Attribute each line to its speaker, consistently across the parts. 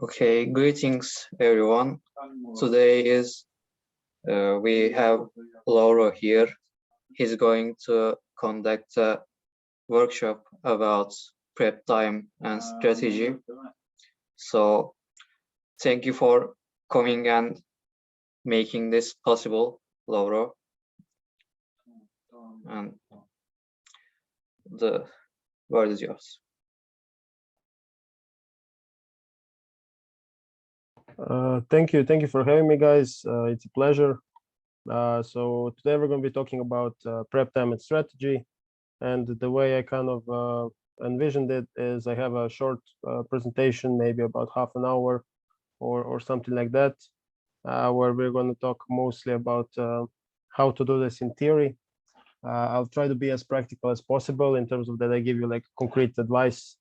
Speaker 1: Okay, greetings everyone. Today is we have Lovro here. He's going to conduct a workshop about prep time and strategy. So thank you for coming and making this possible, Lovro. And the word is yours.
Speaker 2: Thank you for having me, guys. It's a pleasure. So today we're going to be talking about prep time and strategy, and the way I kind of envisioned it is I have a short presentation, maybe about half an hour or something like that, where we're going to talk mostly about how to do this in theory. I'll try to be as practical as possible in terms of that I give you like concrete advice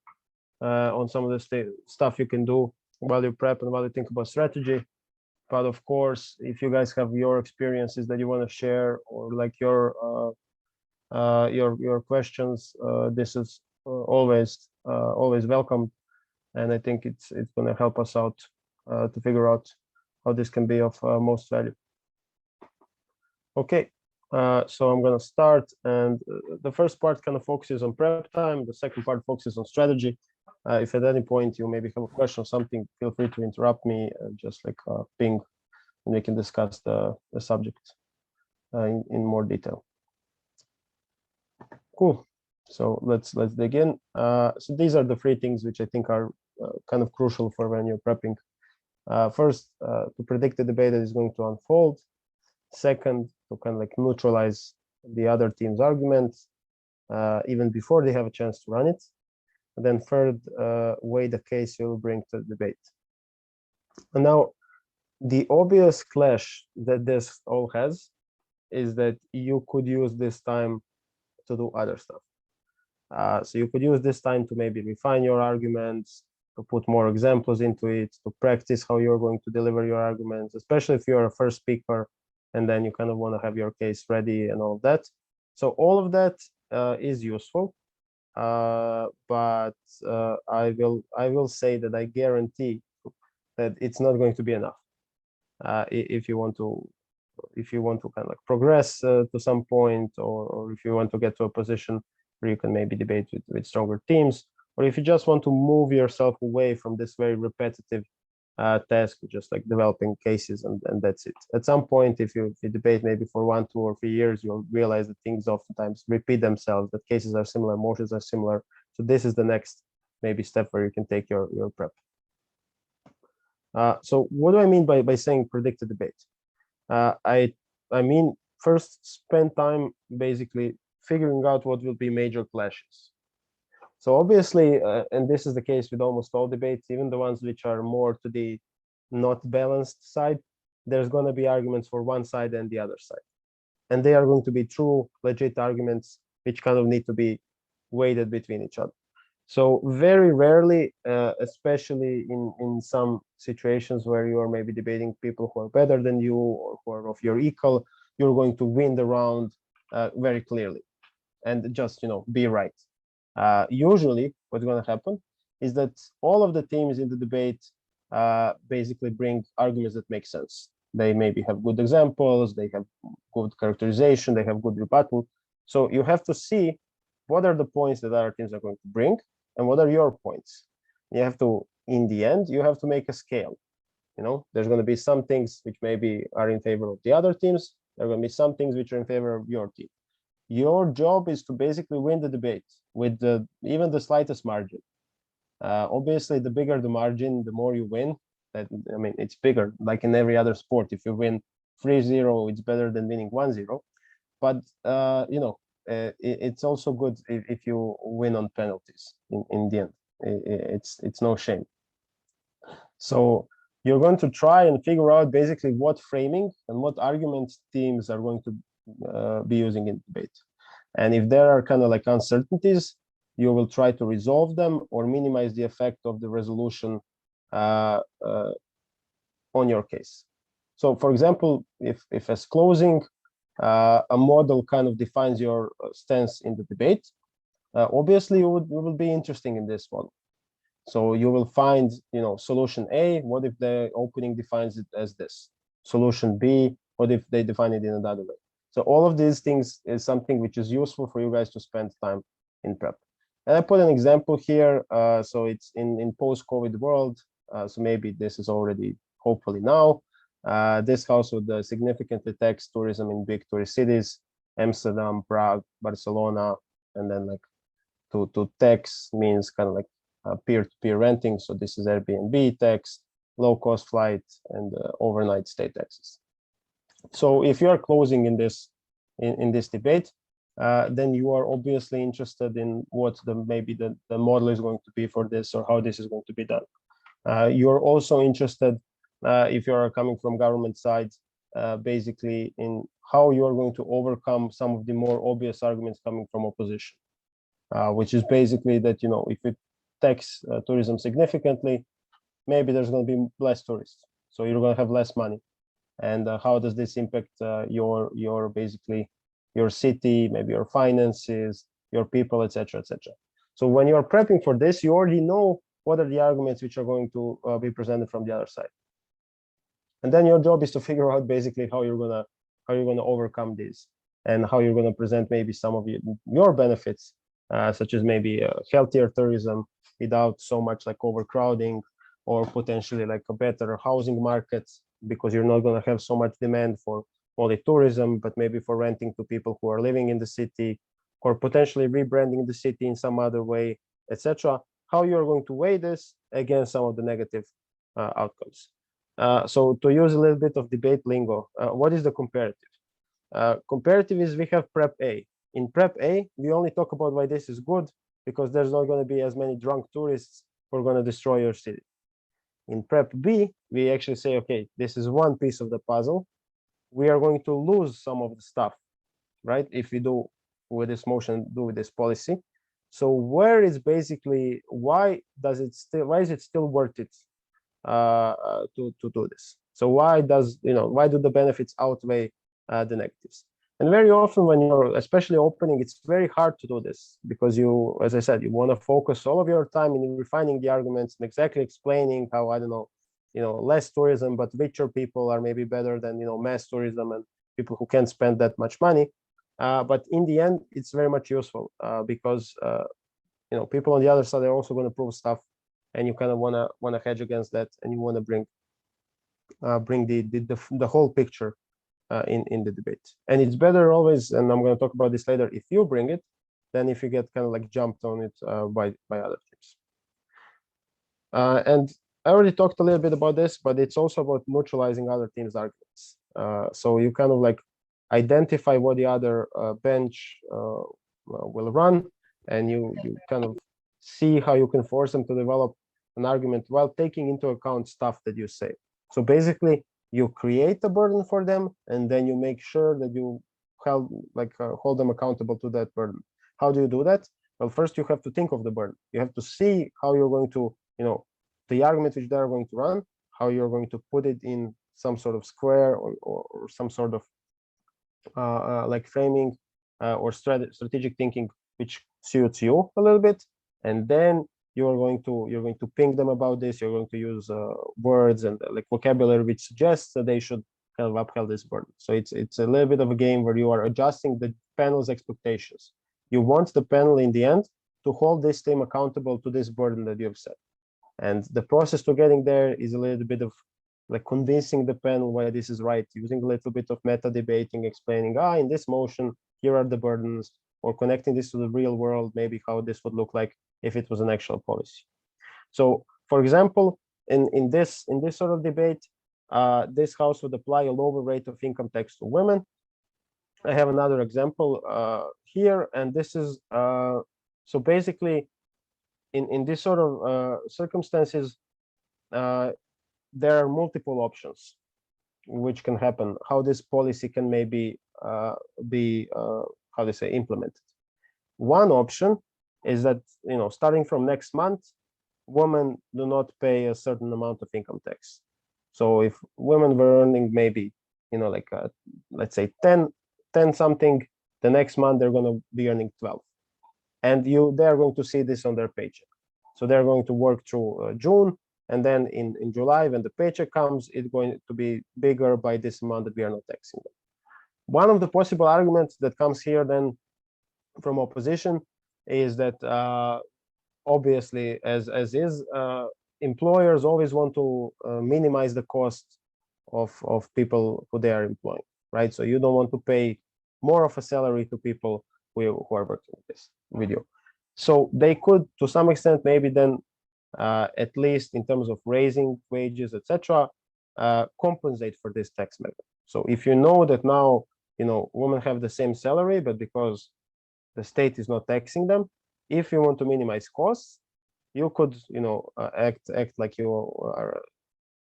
Speaker 2: on some of the stuff you can do while you prep and while you think about strategy. But of course, if you guys have your experiences that you want to share, or like your questions, this is always welcome, and I think it's going to help us out to figure out how this can be of most value. Okay, so I'm going to start, and the first part kind of focuses on prep time. The second part focuses on strategy. If at any point you maybe have a question or something, feel free to interrupt me, just like ping, and we can discuss the subject in more detail. Cool. So let's dig in. So these are the three things which I think are kind of crucial for when you're prepping. First, to predict the debate that is going to unfold. Second, to kind of like neutralize the other team's arguments even before they have a chance to run it. And then third, weigh the case you'll bring to the debate. And now, the obvious clash that this all has is that you could use this time to do other stuff. So you could use this time to maybe refine your arguments, to put more examples into it, to practice how you're going to deliver your arguments, especially if you're a first speaker and then you kind of want to have your case ready and all of that. So all of that is useful. But I will say that I guarantee that it's not going to be enough if you want to kind of like progress to some point, or if you want to get to a position where you can maybe debate with stronger teams, or if you just want to move yourself away from this very repetitive task, just like developing cases and that's it. At some point, if you debate maybe for 1, 2, or 3 years, you'll realize that things oftentimes repeat themselves, that cases are similar, motions are similar. So this is the next maybe step where you can take your prep. So what do I mean by saying predict the debate? I mean, first spend time basically figuring out what will be major clashes. So obviously, and this is the case with almost all debates, even the ones which are more to the not balanced side, there's going to be arguments for one side and the other side. And they are going to be true, legit arguments, which kind of need to be weighted between each other. So very rarely, especially in some situations where you are maybe debating people who are better than you or who are of your equal, you're going to win the round very clearly and just, be right. Usually what's going to happen is that all of the teams in the debate basically bring arguments that make sense. They maybe have good examples, they have good characterization, they have good rebuttal. So you have to see what are the points that other teams are going to bring and what are your points. You have to, in the end, you have to make a scale. There's going to be some things which maybe are in favor of the other teams. There are going to be some things which are in favor of your team. Your job is to basically win the debate with even the slightest margin. Obviously, the bigger the margin, the more you win. It's bigger, like in every other sport. If you win 3-0, it's better than winning 1-0. But it's also good if you win on penalties in the end. It's no shame. So you're going to try and figure out basically what framing and what arguments teams are going to be using in debate. And if there are kind of like uncertainties, you will try to resolve them or minimize the effect of the resolution on your case. So for example, if as closing, a model kind of defines your stance in the debate, obviously it will be interesting in this one. So you will find, solution A, what if the opening defines it as this? Solution B, what if they define it in another way? So all of these things is something which is useful for you guys to spend time in prep. And I put an example here. So it's in post-COVID world. So maybe this is already, hopefully now. This house would significantly tax tourism in big tourist cities, Amsterdam, Prague, Barcelona, and then like to tax means kind of like peer-to-peer renting. So this is Airbnb tax, low-cost flight, and overnight stay taxes. So if you are closing in this debate, then you are obviously interested in what maybe the model is going to be for this, or how this is going to be done. You're also interested, if you are coming from government side, basically in how you are going to overcome some of the more obvious arguments coming from opposition, which is basically that, if you tax tourism significantly, maybe there's going to be less tourists, so you're going to have less money. And how does this impact your basically your city, maybe your finances, your people, etc., etc. So when you're prepping for this, you already know what are the arguments which are going to be presented from the other side. And then your job is to figure out basically how you're gonna overcome this, and how you're gonna present maybe some of your benefits, such as maybe healthier tourism without so much like overcrowding, or potentially like a better housing market, because you're not going to have so much demand for only tourism, but maybe for renting to people who are living in the city, or potentially rebranding the city in some other way, etc. How you're going to weigh this against some of the negative outcomes. So to use a little bit of debate lingo, what is the comparative? Comparative is we have prep A. In prep A, we only talk about why this is good, because there's not going to be as many drunk tourists who are going to destroy your city. In prep B, we actually say, okay, this is one piece of the puzzle. We are going to lose some of the stuff, right? If we do with this motion, do with this policy. So where is basically, why is it still worth it to do this? So why do the benefits outweigh the negatives? And very often when you're especially opening, it's very hard to do this, because you, as I said, you want to focus all of your time in refining the arguments and exactly explaining how, I don't know, less tourism, but richer people are maybe better than, mass tourism and people who can't spend that much money. But in the end, it's very much useful because, people on the other side are also going to prove stuff, and you kind of want to hedge against that, and you want to bring the whole picture in the debate. And it's better always, and I'm going to talk about this later, if you bring it, than if you get kind of like jumped on it by other teams. And I already talked a little bit about this, but it's also about neutralizing other teams' arguments. So you kind of like identify what the other bench will run, and you kind of see how you can force them to develop an argument while taking into account stuff that you say. So basically, you create a burden for them, and then you make sure that you hold them accountable to that burden. How do you do that? Well, first you have to think of the burden. You have to see how you're going to, the argument which they're going to run, how you're going to put it in some sort of square or some sort of like framing or strategic thinking which suits you a little bit, and then you're going to ping them about this. You're going to use words and like vocabulary which suggests that they should kind of upheld this burden. So it's a little bit of a game where you are adjusting the panel's expectations. You want the panel in the end to hold this team accountable to this burden that you have set. And the process to getting there is a little bit of like convincing the panel why this is right, using a little bit of meta debating, explaining, in this motion, here are the burdens, or connecting this to the real world, maybe how this would look like if it was an actual policy. So, for example, in this sort of debate, this house would apply a lower rate of income tax to women. I have another example here, and this is so basically in this sort of circumstances, there are multiple options which can happen. How this policy can maybe be how they say implemented. One option is that starting from next month, women do not pay a certain amount of income tax. So if women were earning maybe like let's say 10 something, the next month they're going to be earning 12, and they're going to see this on their paycheck. So they're going to work through June, and then in July, when the paycheck comes, it's going to be bigger by this amount that we are not taxing them. One of the possible arguments that comes here then from opposition is that obviously, as is, employers always want to minimize the cost of people who they are employing, right? So you don't want to pay more of a salary to people who are working with you. So they could, to some extent, maybe then, at least in terms of raising wages, etc., compensate for this tax method. So if you know that now, women have the same salary, but because the state is not taxing them, if you want to minimize costs, you could, act like you are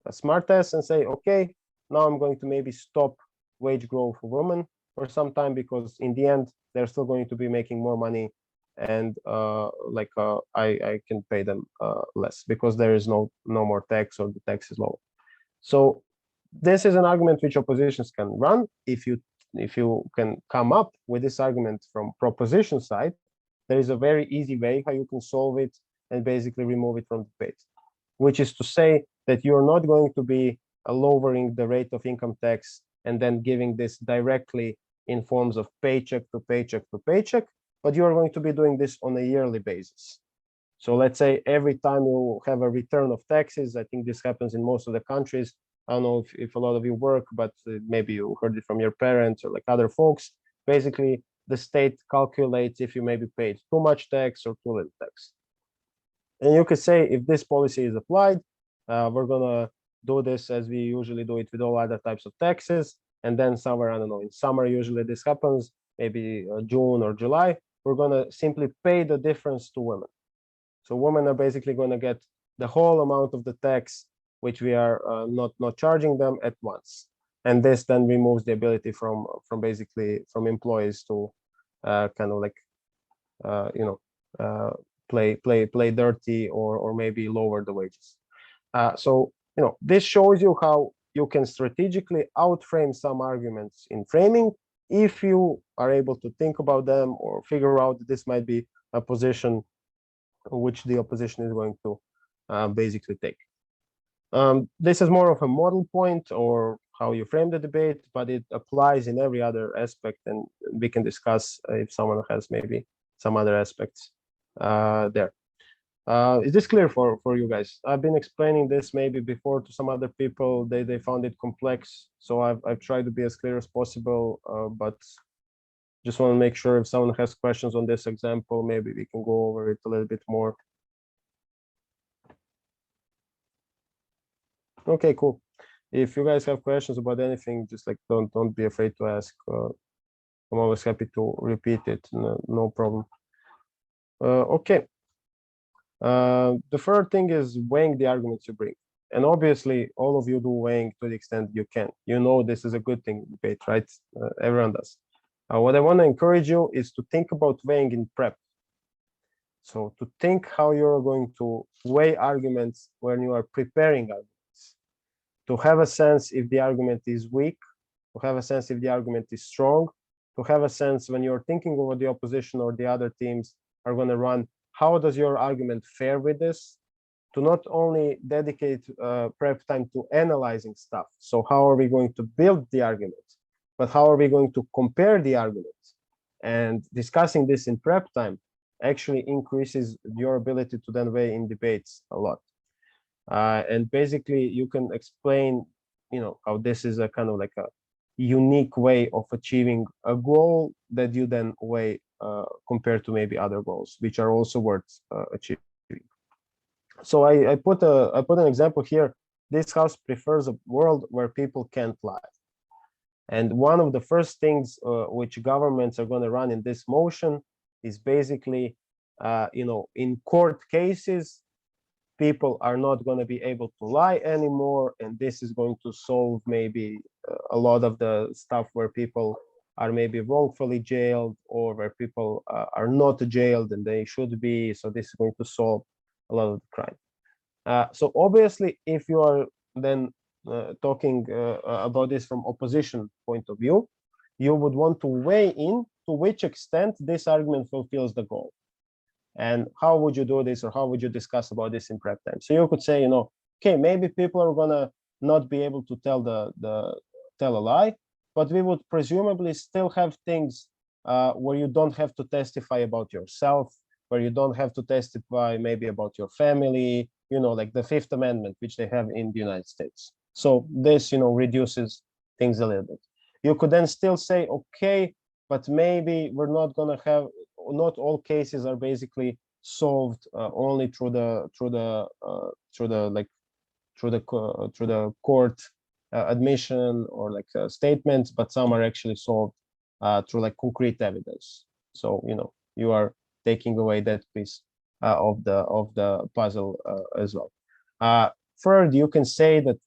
Speaker 2: a smart ass and say, okay, now I'm going to maybe stop wage growth for women for some time, because in the end, they're still going to be making more money, and I can pay them less because there is no more tax, or the tax is lower. So this is an argument which oppositions can run. If you can come up with this argument from proposition side, there is a very easy way how you can solve it and basically remove it from debate, which is to say that you're not going to be lowering the rate of income tax and then giving this directly in forms of paycheck to paycheck to paycheck, but you are going to be doing this on a yearly basis. So let's say every time you have a return of taxes, I think this happens in most of the countries. I don't know if a lot of you work, but maybe you heard it from your parents or like other folks. Basically, the state calculates if you maybe paid too much tax or too little tax. And you could say, if this policy is applied, we're gonna do this as we usually do it with all other types of taxes. And then somewhere, I don't know, in summer, usually this happens, maybe June or July, we're gonna simply pay the difference to women. So women are basically gonna get the whole amount of the tax which we are not charging them at once. And this then removes the ability from employees to kind of like play dirty or maybe lower the wages. So this shows you how you can strategically outframe some arguments in framing if you are able to think about them or figure out that this might be a position which the opposition is going to basically take. This is more of a model point or how you frame the debate, but it applies in every other aspect, and we can discuss if someone has maybe some other aspects there. Is this clear for you guys? I've been explaining this maybe before to some other people. They found it complex, so I've tried to be as clear as possible, but just want to make sure if someone has questions on this example, maybe we can go over it a little bit more. Okay, cool. If you guys have questions about anything, just like don't be afraid to ask. I'm always happy to repeat it. No problem. Okay. The third thing is weighing the arguments you bring. And obviously, all of you do weighing to the extent you can. You know this is a good thing in debate, right? Everyone does. What I want to encourage you is to think about weighing in prep. So to think how you're going to weigh arguments when you are preparing arguments. To have a sense if the argument is weak, to have a sense if the argument is strong, to have a sense when you're thinking over the opposition or the other teams are going to run, how does your argument fare with this? To not only dedicate prep time to analyzing stuff, so how are we going to build the argument, but how are we going to compare the arguments? And discussing this in prep time actually increases your ability to then weigh in debates a lot. And basically you can explain, how this is a kind of like a unique way of achieving a goal that you then weigh compared to maybe other goals, which are also worth achieving. So I put an example here. This house prefers a world where people can't lie. And one of the first things which governments are going to run in this motion is basically, in court cases, people are not going to be able to lie anymore, and this is going to solve maybe a lot of the stuff where people are maybe wrongfully jailed or where people are not jailed and they should be. So this is going to solve a lot of the crime. So obviously, if you are then talking about this from opposition point of view, you would want to weigh in to which extent this argument fulfills the goal. And how would you do this, or how would you discuss about this in prep time? So you could say, okay, maybe people are gonna not be able to tell tell a lie, but we would presumably still have things where you don't have to testify about yourself, where you don't have to testify maybe about your family, like the Fifth Amendment, which they have in the United States. So this, reduces things a little bit. You could then still say, okay, but maybe we're not gonna have, not all cases are basically solved only through the court admission or statements, but some are actually solved through concrete evidence. So you are taking away that piece of the puzzle as well. Third, you can say that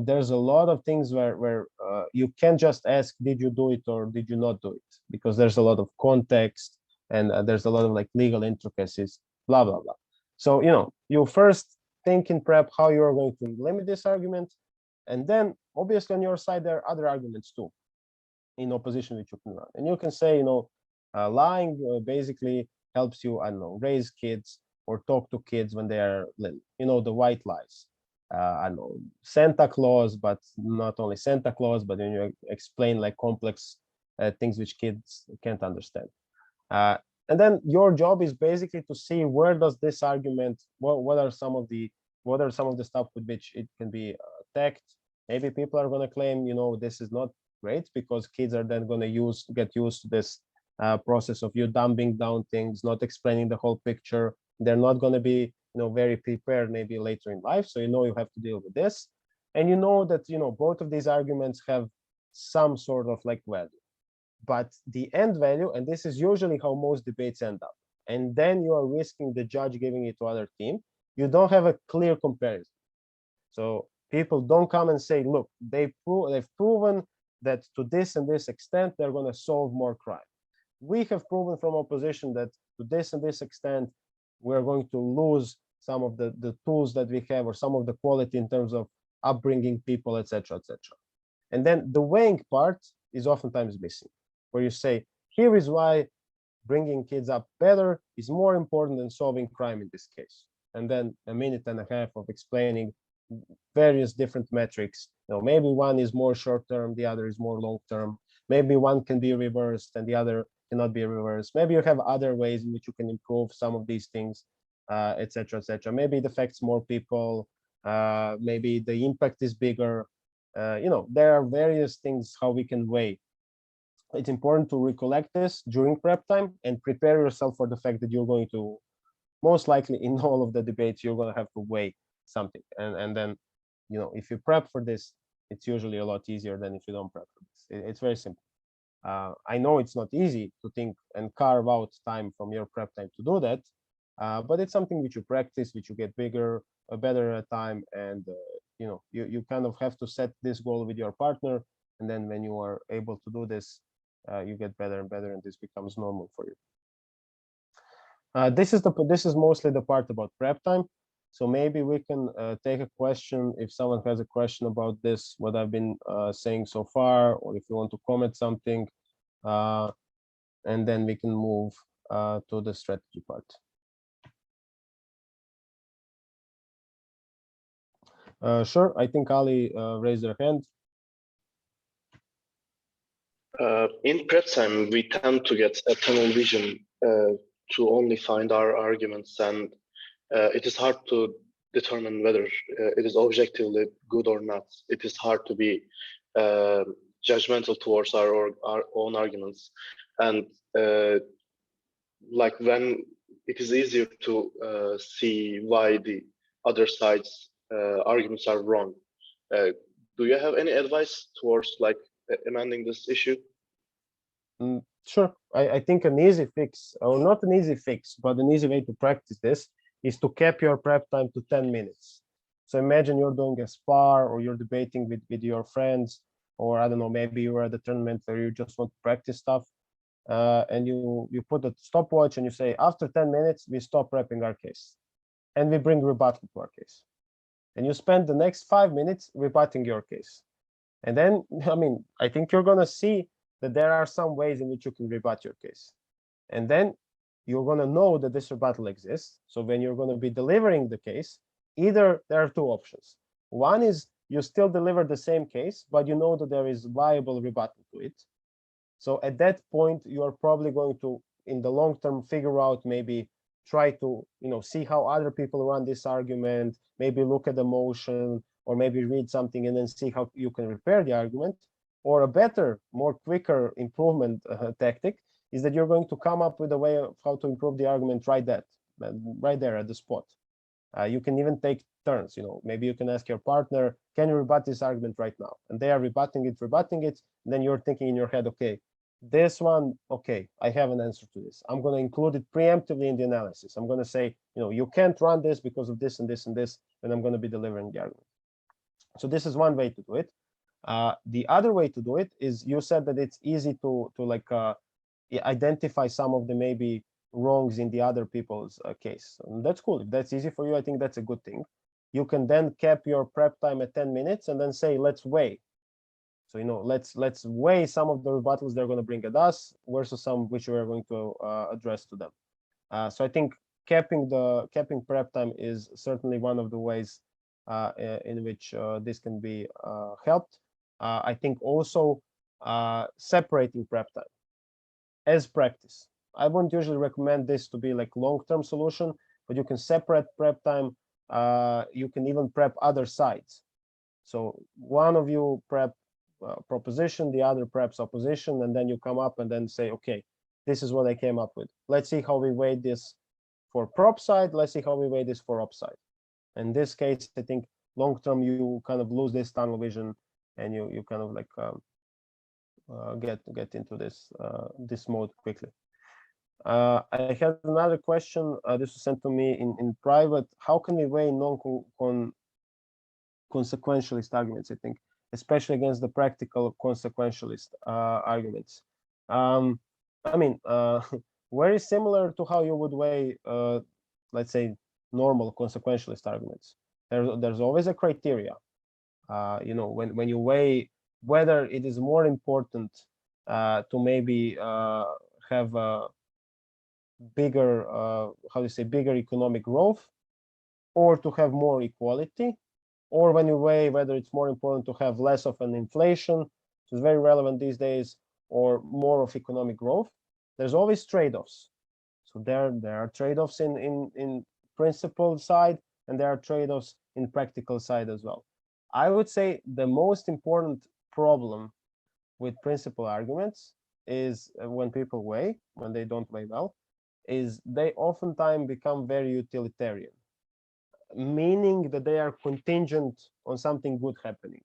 Speaker 2: there's a lot of things where you can't just ask, did you do it or did you not do it, because there's a lot of context and there's a lot of legal intricacies, blah blah blah. So you first think in prep how you're going to limit this argument, and then obviously on your side there are other arguments too in opposition which you can run, and you can say lying basically helps you, I don't know, raise kids or talk to kids when they are little, the white lies. I don't know, Santa Claus, but not only Santa Claus, but when you explain complex things which kids can't understand. And then your job is basically to see where does this argument, what are some of the stuff with which it can be attacked. Maybe people are going to claim, this is not great because kids are then going to get used to this process of you dumbing down things, not explaining the whole picture. They're not going to be, very prepared maybe later in life. So you have to deal with this, and that both of these arguments have some sort of value. But the end value, and this is usually how most debates end up, and then you are risking the judge giving it to other team. You don't have a clear comparison. So people don't come and say, look, they've proven that to this and this extent, they're going to solve more crime. We have proven from opposition that to this and this extent, we're going to lose some of the tools that we have, or some of the quality in terms of upbringing people, etc., etc. And then the weighing part is oftentimes missing, where you say, here is why bringing kids up better is more important than solving crime in this case. And then a minute and a half of explaining various different metrics. Maybe one is more short-term, the other is more long-term. Maybe one can be reversed and the other cannot be reversed. Maybe you have other ways in which you can improve some of these things, etc., etc. Maybe it affects more people. Maybe the impact is bigger. There are various things how we can weigh. It's important to recollect this during prep time and prepare yourself for the fact that you're going to, most likely in all of the debates, you're going to have to weigh something. And then, if you prep for this, it's usually a lot easier than if you don't prep for this. It's very simple. I know it's not easy to think and carve out time from your prep time to do that, but it's something which you practice, which you get better at time, and you kind of have to set this goal with your partner, and then when you are able to do this, you get better and better, and this becomes normal for you. This is mostly the part about prep time. So maybe we can take a question if someone has a question about this, what I've been saying so far, or if you want to comment something, and then we can move to the strategy part. Sure, I think Ali raised their hand.
Speaker 3: In prep time, we tend to get a tunnel vision to only find our arguments, and it is hard to determine whether it is objectively good or not. It is hard to be judgmental towards our own arguments, and when it is easier to see why the other side's arguments are wrong. Do you have any advice towards amending this issue?
Speaker 2: Sure. I think an easy fix, or not an easy fix, but an easy way to practice this is to cap your prep time to 10 minutes. So imagine you're doing a spar, or you're debating with your friends, or I don't know, maybe you're at a tournament where you just want to practice stuff, and you put a stopwatch and you say, after 10 minutes, we stop prepping our case, and we bring rebuttal to our case. And you spend the next 5 minutes rebutting your case. And then, I think you're going to see that there are some ways in which you can rebut your case. And then you're going to know that this rebuttal exists. So when you're going to be delivering the case, either there are two options. One is you still deliver the same case, but you know that there is viable rebuttal to it. So at that point, you are probably going to, in the long term, figure out, maybe try to, see how other people run this argument, maybe look at the motion, or maybe read something and then see how you can repair the argument. Or a better, more quicker improvement tactic is that you're going to come up with a way of how to improve the argument right there at the spot. You can even take turns, maybe you can ask your partner, can you rebut this argument right now? And they are rebutting it. And then you're thinking in your head, okay, this one, okay, I have an answer to this. I'm going to include it preemptively in the analysis. I'm going to say, you can't run this because of this and this and this, and I'm going to be delivering the argument. So this is one way to do it. The other way to do it is, you said that it's easy to identify some of the maybe wrongs in the other people's case. And that's cool. If that's easy for you, I think that's a good thing. You can then cap your prep time at 10 minutes and then say, let's weigh. So, let's weigh some of the rebuttals they're going to bring at us versus some which we are going to address to them. So I think capping prep time is certainly one of the ways in which this can be helped. I think also separating prep time as practice. I wouldn't usually recommend this to be like long-term solution, but you can separate prep time. You can even prep other sides. So one of you prep proposition, the other preps opposition, and then you come up and then say, okay, this is what I came up with. Let's see how we weigh this for prop side. Let's see how we weigh this for op side. In this case, I think long-term, you kind of lose this tunnel vision, and you kind of like get into this mode quickly. I had another question. This was sent to me in private. How can we weigh non-consequentialist arguments, I think, especially against the practical consequentialist arguments? I mean, very similar to how you would weigh, let's say, normal consequentialist arguments. There's always a criteria. When you weigh whether it is more important to maybe have a bigger, bigger economic growth, or to have more equality, or when you weigh whether it's more important to have less of an inflation, which is very relevant these days, or more of economic growth. There's always trade-offs. So there are trade-offs in principle side, and there are trade-offs in practical side as well. I would say the most important problem with principal arguments is when people weigh, when they don't weigh well, is they oftentimes become very utilitarian, meaning that they are contingent on something good happening,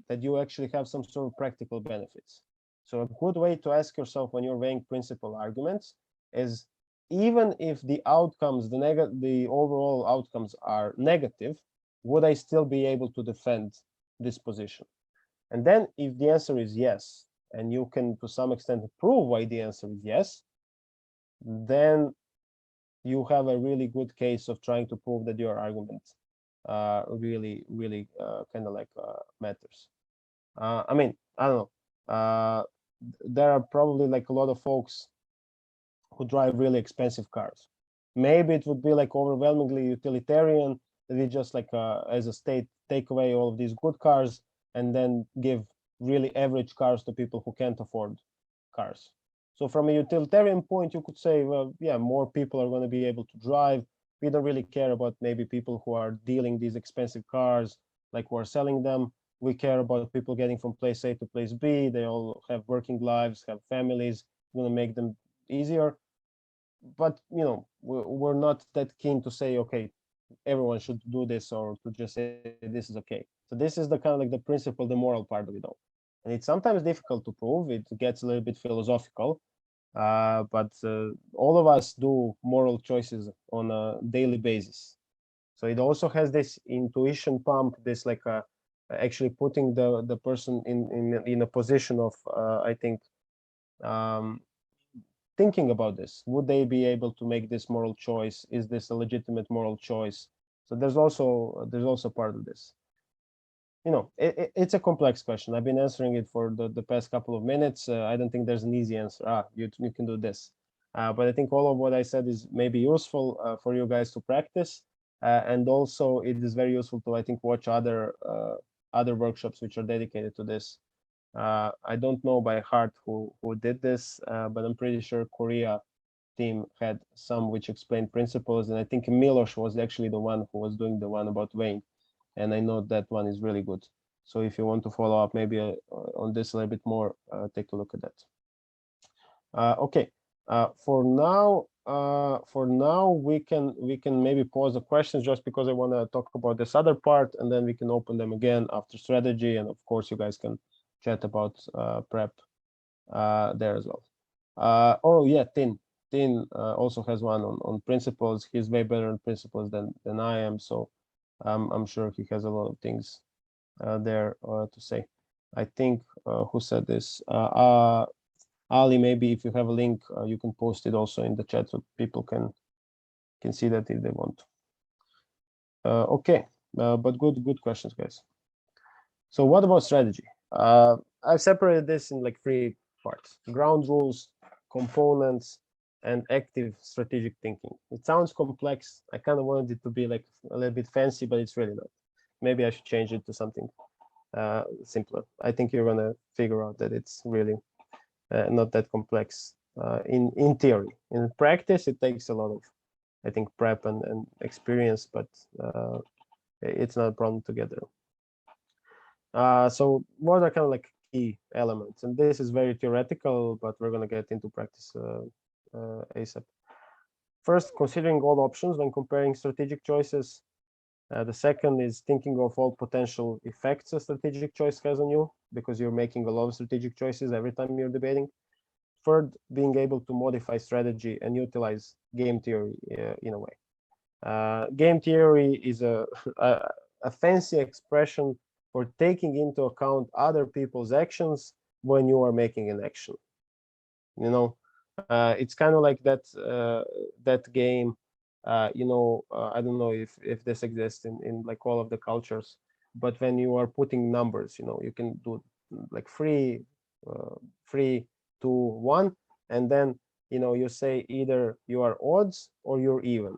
Speaker 2: that you actually have some sort of practical benefits. So a good way to ask yourself when you're weighing principal arguments is, even if the outcomes, the overall outcomes are negative, would I still be able to defend this position? And then if the answer is yes, and you can to some extent prove why the answer is yes, then you have a really good case of trying to prove that your argument really kind of like matters. I mean, I don't know. There are probably like a lot of folks who drive really expensive cars. Maybe it would be like overwhelmingly utilitarian that we just like as a state take away all of these good cars and then give really average cars to people who can't afford cars. So from a utilitarian point, you could say, well, yeah, more people are going to be able to drive. We don't really care about maybe people who are dealing these expensive cars, like who are selling them. We care about people getting from place A to place B. They all have working lives, have families. We're going to make them easier. But, we're not that keen to say, okay, everyone should do this, or to just say this is okay. So this is the kind of like the principle, the moral part of it all. And it's sometimes difficult to prove. It gets a little bit philosophical. But all of us do moral choices on a daily basis. So it also has this intuition pump, this like actually putting the person in a position of I think thinking about this. Would they be able to make this moral choice? Is this a legitimate moral choice? So there's also part of this. you know, it's a complex question. I've been answering it for the past couple of minutes. I don't think there's an easy answer. You can do this. But I think all of what I said is maybe useful for you guys to practice. And also it is very useful to, I think, watch other workshops which are dedicated to this. I don't know by heart who did this, but I'm pretty sure Korea team had some which explained principles. And I think Milos was actually the one who was doing the one about weighing. And I know that one is really good. So if you want to follow up maybe on this a little bit more, take a look at that. Okay, for now we can maybe pause the questions just because I want to talk about this other part, and then we can open them again after strategy, and of course you guys can chat about prep there as well. Oh yeah, Tin also has one on principles. He's way better on principles than I am, so I'm sure he has a lot of things there to say. I think who said this? Ali, maybe if you have a link, you can post it also in the chat so people can see that if they want. Okay, but good questions, guys. So what about strategy? I've separated this in like 3 parts: ground rules, components, and active strategic thinking. It sounds complex. I kind of wanted it to be like a little bit fancy, but it's really not. Maybe I should change it to something simpler. I think you're gonna figure out that it's really not that complex in theory. In practice, it takes a lot of, I think, prep and experience, but it's not a problem to get there. So what are kind of like key elements? And this is very theoretical, but we're gonna get into practice ASAP. First, considering all options when comparing strategic choices. The second is thinking of all potential effects a strategic choice has on you, because you're making a lot of strategic choices every time you're debating. Third, being able to modify strategy and utilize game theory in a way. Game theory is a fancy expression for taking into account other people's actions when you are making an action. You know, it's kind of like that game. You know, I don't know if this exists in like all of the cultures, but when you are putting numbers, you know, you can do like 3, 2, 1, and then, you know, you say either you are odds or you're even,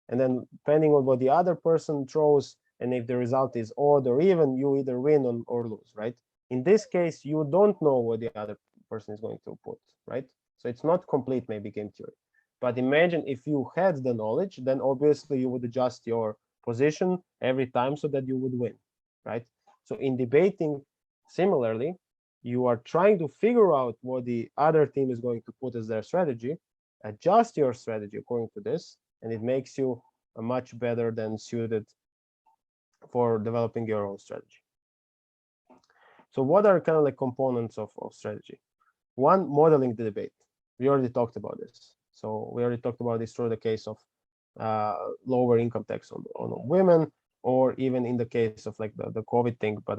Speaker 2: and then depending on what the other person throws, and if the result is odd or even, you either win or lose, right? In this case, you don't know what the other person is going to put, right? So it's not complete maybe game theory. But imagine if you had the knowledge, then obviously you would adjust your position every time so that you would win, right? So in debating, similarly, you are trying to figure out what the other team is going to put as their strategy, adjust your strategy according to this, and it makes you a much better than suited for developing your own strategy. So what are kind of like components of strategy? One, modeling the debate. We already talked about this. So we already talked about this through the case of lower income tax on women, or even in the case of like the COVID thing. But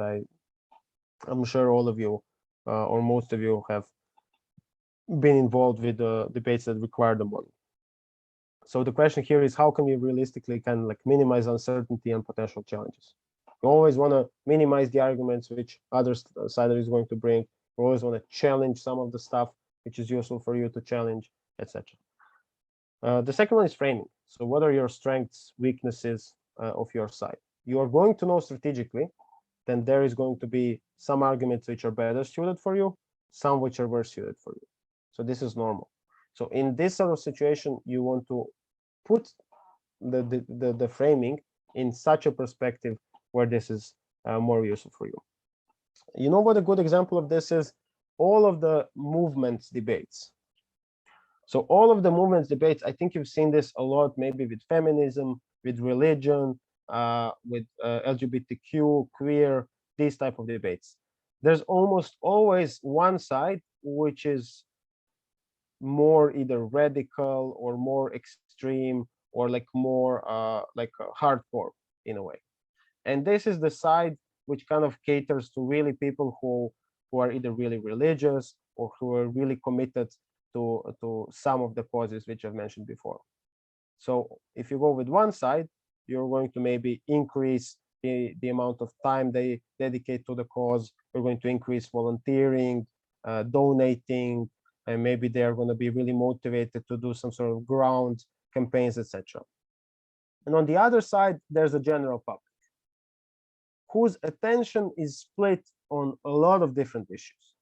Speaker 2: I'm sure all of you or most of you have been involved with the debates that require the money. So the question here is, how can we realistically kind of like minimize uncertainty and potential challenges? You always want to minimize the arguments which other side is going to bring. You always want to challenge some of the stuff which is useful for you to challenge, etc. The second one is framing. So what are your strengths, weaknesses of your side? You are going to know strategically, then there is going to be some arguments which are better suited for you, some which are worse suited for you. So this is normal. So in this sort of situation, you want to put the framing in such a perspective where this is more useful for you. You know what a good example of this is? All of the movements debates. So all of the movements debates, I think you've seen this a lot, maybe with feminism, with religion, with LGBTQ, queer, these type of debates. There's almost always one side which is more either radical or more extreme or like more hardcore in a way. And this is the side which kind of caters to really people who are either really religious or who are really committed to some of the causes which I've mentioned before. So if you go with one side, you're going to maybe increase the amount of time they dedicate to the cause. We're going to increase volunteering, donating, and maybe they're going to be really motivated to do some sort of ground campaigns, etc. And on the other side, there's a general public whose attention is split on a lot of different issues.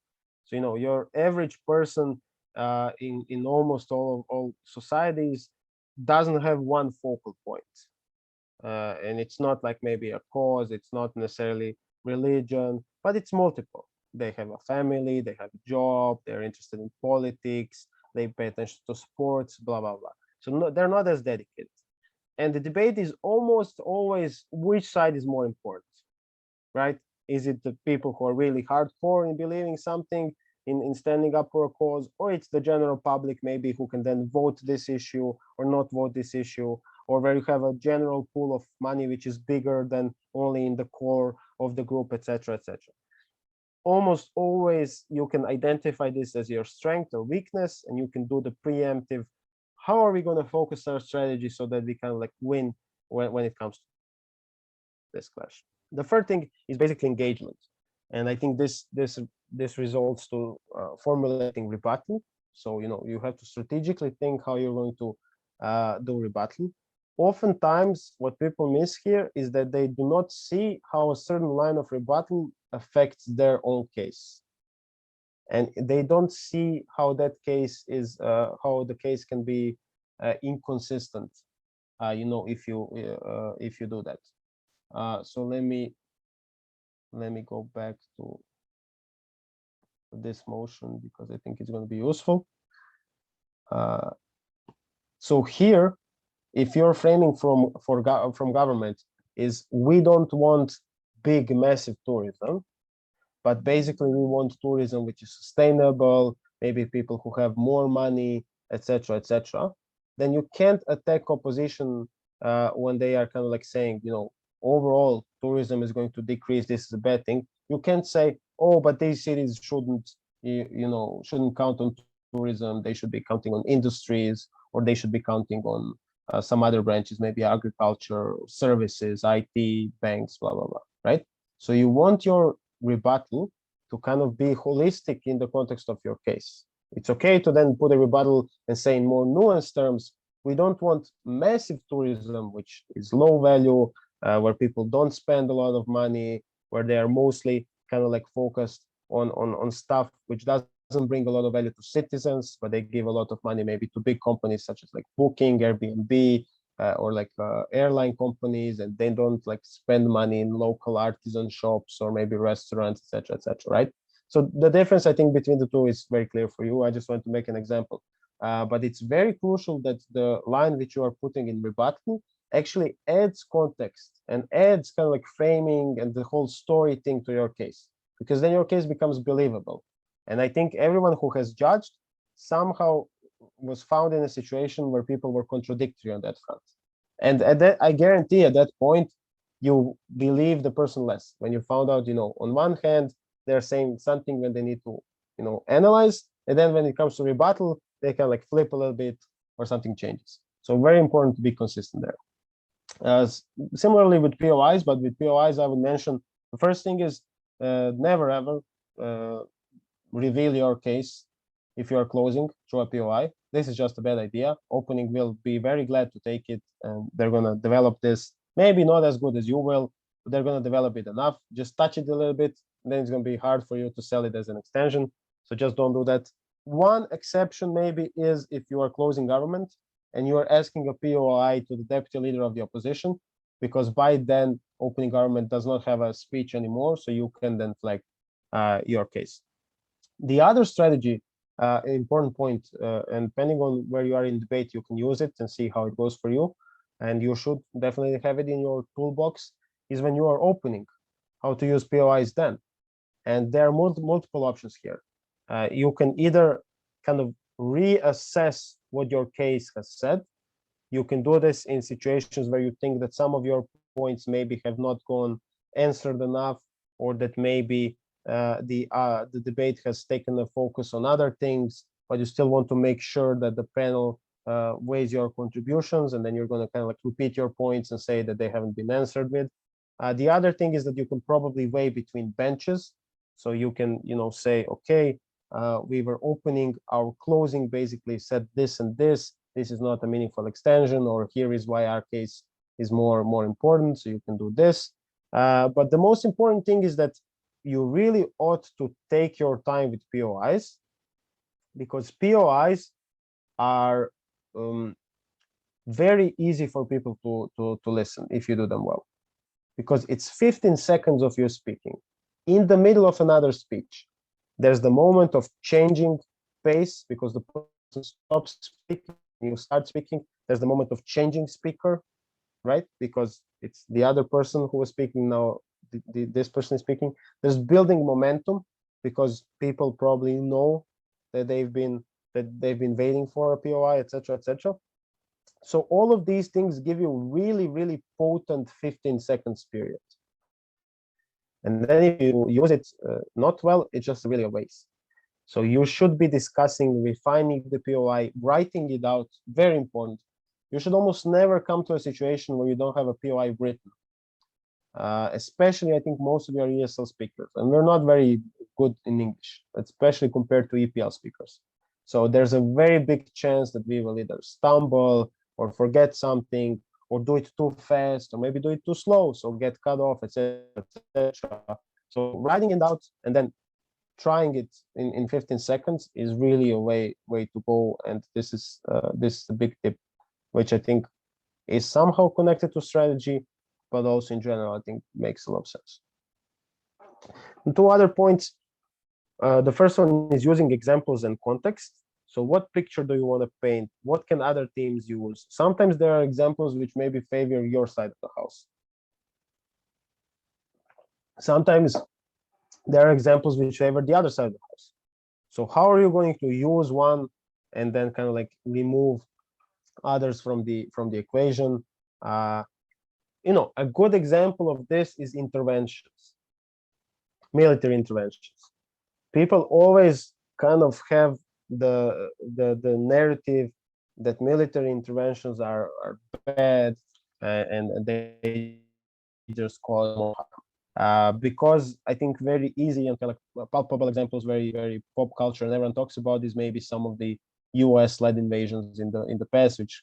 Speaker 2: So, you know, your average person in almost all societies doesn't have one focal point. And it's not like maybe a cause, it's not necessarily religion, but it's multiple. They have a family, they have a job, they're interested in politics, they pay attention to sports, blah, blah, blah. So no, they're not as dedicated. And the debate is almost always which side is more important, right? Is it the people who are really hardcore in believing something, in standing up for a cause, or it's the general public maybe who can then vote this issue or not vote this issue, or where you have a general pool of money which is bigger than only in the core of the group, etc., etc. Almost always you can identify this as your strength or weakness, and you can do the preemptive. How are we going to focus our strategy so that we can like win when it comes to this clash? The third thing is basically engagement, and I think this results to formulating rebuttal. So, you know, you have to strategically think how you're going to do rebuttal. Oftentimes, what people miss here is that they do not see how a certain line of rebuttal affects their own case, and they don't see how that case is, how the case can be inconsistent. You know, if you do that. So let me go back to this motion because I think it's going to be useful. So here, if you're framing from government is we don't want big massive tourism, but basically we want tourism which is sustainable, maybe people who have more money, etc., etc. Then you can't attack opposition when they are kind of like saying, you know, overall tourism is going to decrease, this is a bad thing. You can't say, oh, but these cities shouldn't count on tourism, they should be counting on industries, or they should be counting on some other branches, maybe agriculture, services, IT, banks, blah, blah, blah, right? So you want your rebuttal to kind of be holistic in the context of your case. It's okay to then put a rebuttal and say in more nuanced terms, we don't want massive tourism, which is low value, where people don't spend a lot of money, where they are mostly kind of like focused on stuff which doesn't bring a lot of value to citizens, but they give a lot of money maybe to big companies such as like Booking, Airbnb, or like airline companies, and they don't like spend money in local artisan shops or maybe restaurants, etc., etc., right? So the difference I think between the two is very clear for you. I just want to make an example, but it's very crucial that the line which you are putting in rebuttal actually adds context and adds kind of like framing and the whole story thing to your case, because then your case becomes believable. And I think everyone who has judged somehow was found in a situation where people were contradictory on that front. And at that, I guarantee at that point, you believe the person less. When you found out, you know, on one hand, they're saying something when they need to, you know, analyze. And then when it comes to rebuttal, they can like flip a little bit or something changes. So very important to be consistent there. Similarly with POIs, but with POIs, I would mention the first thing is never ever reveal your case if you are closing through a POI. This is just a bad idea. Opening will be very glad to take it, and they're going to develop this, maybe not as good as you will, but they're going to develop it enough. Just touch it a little bit, and then it's going to be hard for you to sell it as an extension. So just don't do that. One exception maybe is if you are closing government and you are asking a POI to the deputy leader of the opposition, because by then opening government does not have a speech anymore, so you can then flag your case. The other strategy, important point, and depending on where you are in debate, you can use it and see how it goes for you. And you should definitely have it in your toolbox, is when you are opening, how to use POIs then. And there are multiple options here. You can either kind of reassess what your case has said. You can do this in situations where you think that some of your points maybe have not gone answered enough, or that maybe the debate has taken a focus on other things, but you still want to make sure that the panel weighs your contributions, and then you're going to kind of like repeat your points and say that they haven't been answered with. The other thing is that you can probably weigh between benches. So you can, say, okay, we were opening, our closing basically said this and this. This is not a meaningful extension, or here is why our case is more important. So you can do this. But the most important thing is that you really ought to take your time with POIs, because POIs are very easy for people to listen if you do them well, because it's 15 seconds of you speaking. In the middle of another speech, there's the moment of changing pace because the person stops speaking, you start speaking. There's the moment of changing speaker, right? Because it's the other person who was speaking now, this person is speaking. There's building momentum because people probably know that they've been waiting for a POI, etc., etc. So all of these things give you really, really potent 15 seconds period. And then if you use it not well, it's just really a waste. So you should be discussing, refining the POI, writing it out, very important. You should almost never come to a situation where you don't have a POI written. Especially, I think most of your ESL speakers, and we're not very good in English, especially compared to EPL speakers. So there's a very big chance that we will either stumble or forget something, or do it too fast, or maybe do it too slow, so get cut off, etc., etc. So writing it out and then trying it in 15 seconds is really a way to go. And this is a big tip, which I think is somehow connected to strategy, but also in general, I think makes a lot of sense. And two other points. The first one is using examples and context. So what picture do you want to paint? What can other teams use? Sometimes there are examples which maybe favor your side of the house. Sometimes there are examples which favor the other side of the house. So how are you going to use one and then kind of like remove others from the equation? A good example of this is interventions, military interventions. People always kind of have the narrative that military interventions are bad, and they just call them because I think very easy and kind of palpable examples, very, very pop culture, and everyone talks about is maybe some of the US-led invasions in the past, which,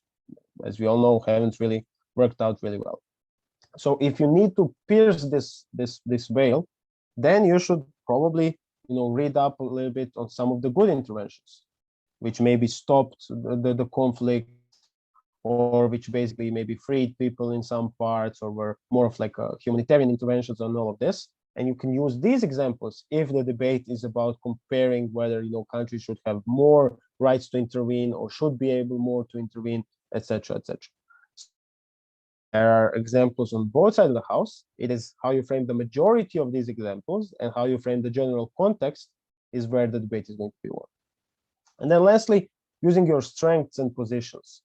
Speaker 2: as we all know, haven't really worked out really well. So if you need to pierce this veil, then you should probably read up a little bit on some of the good interventions, which maybe stopped the conflict, or which basically maybe freed people in some parts, or were more of like a humanitarian interventions on all of this. And you can use these examples if the debate is about comparing whether countries should have more rights to intervene or should be able more to intervene, etc., etc. There are examples on both sides of the house. It is how you frame the majority of these examples and how you frame the general context is where the debate is going to be won. And then lastly, using your strengths and positions.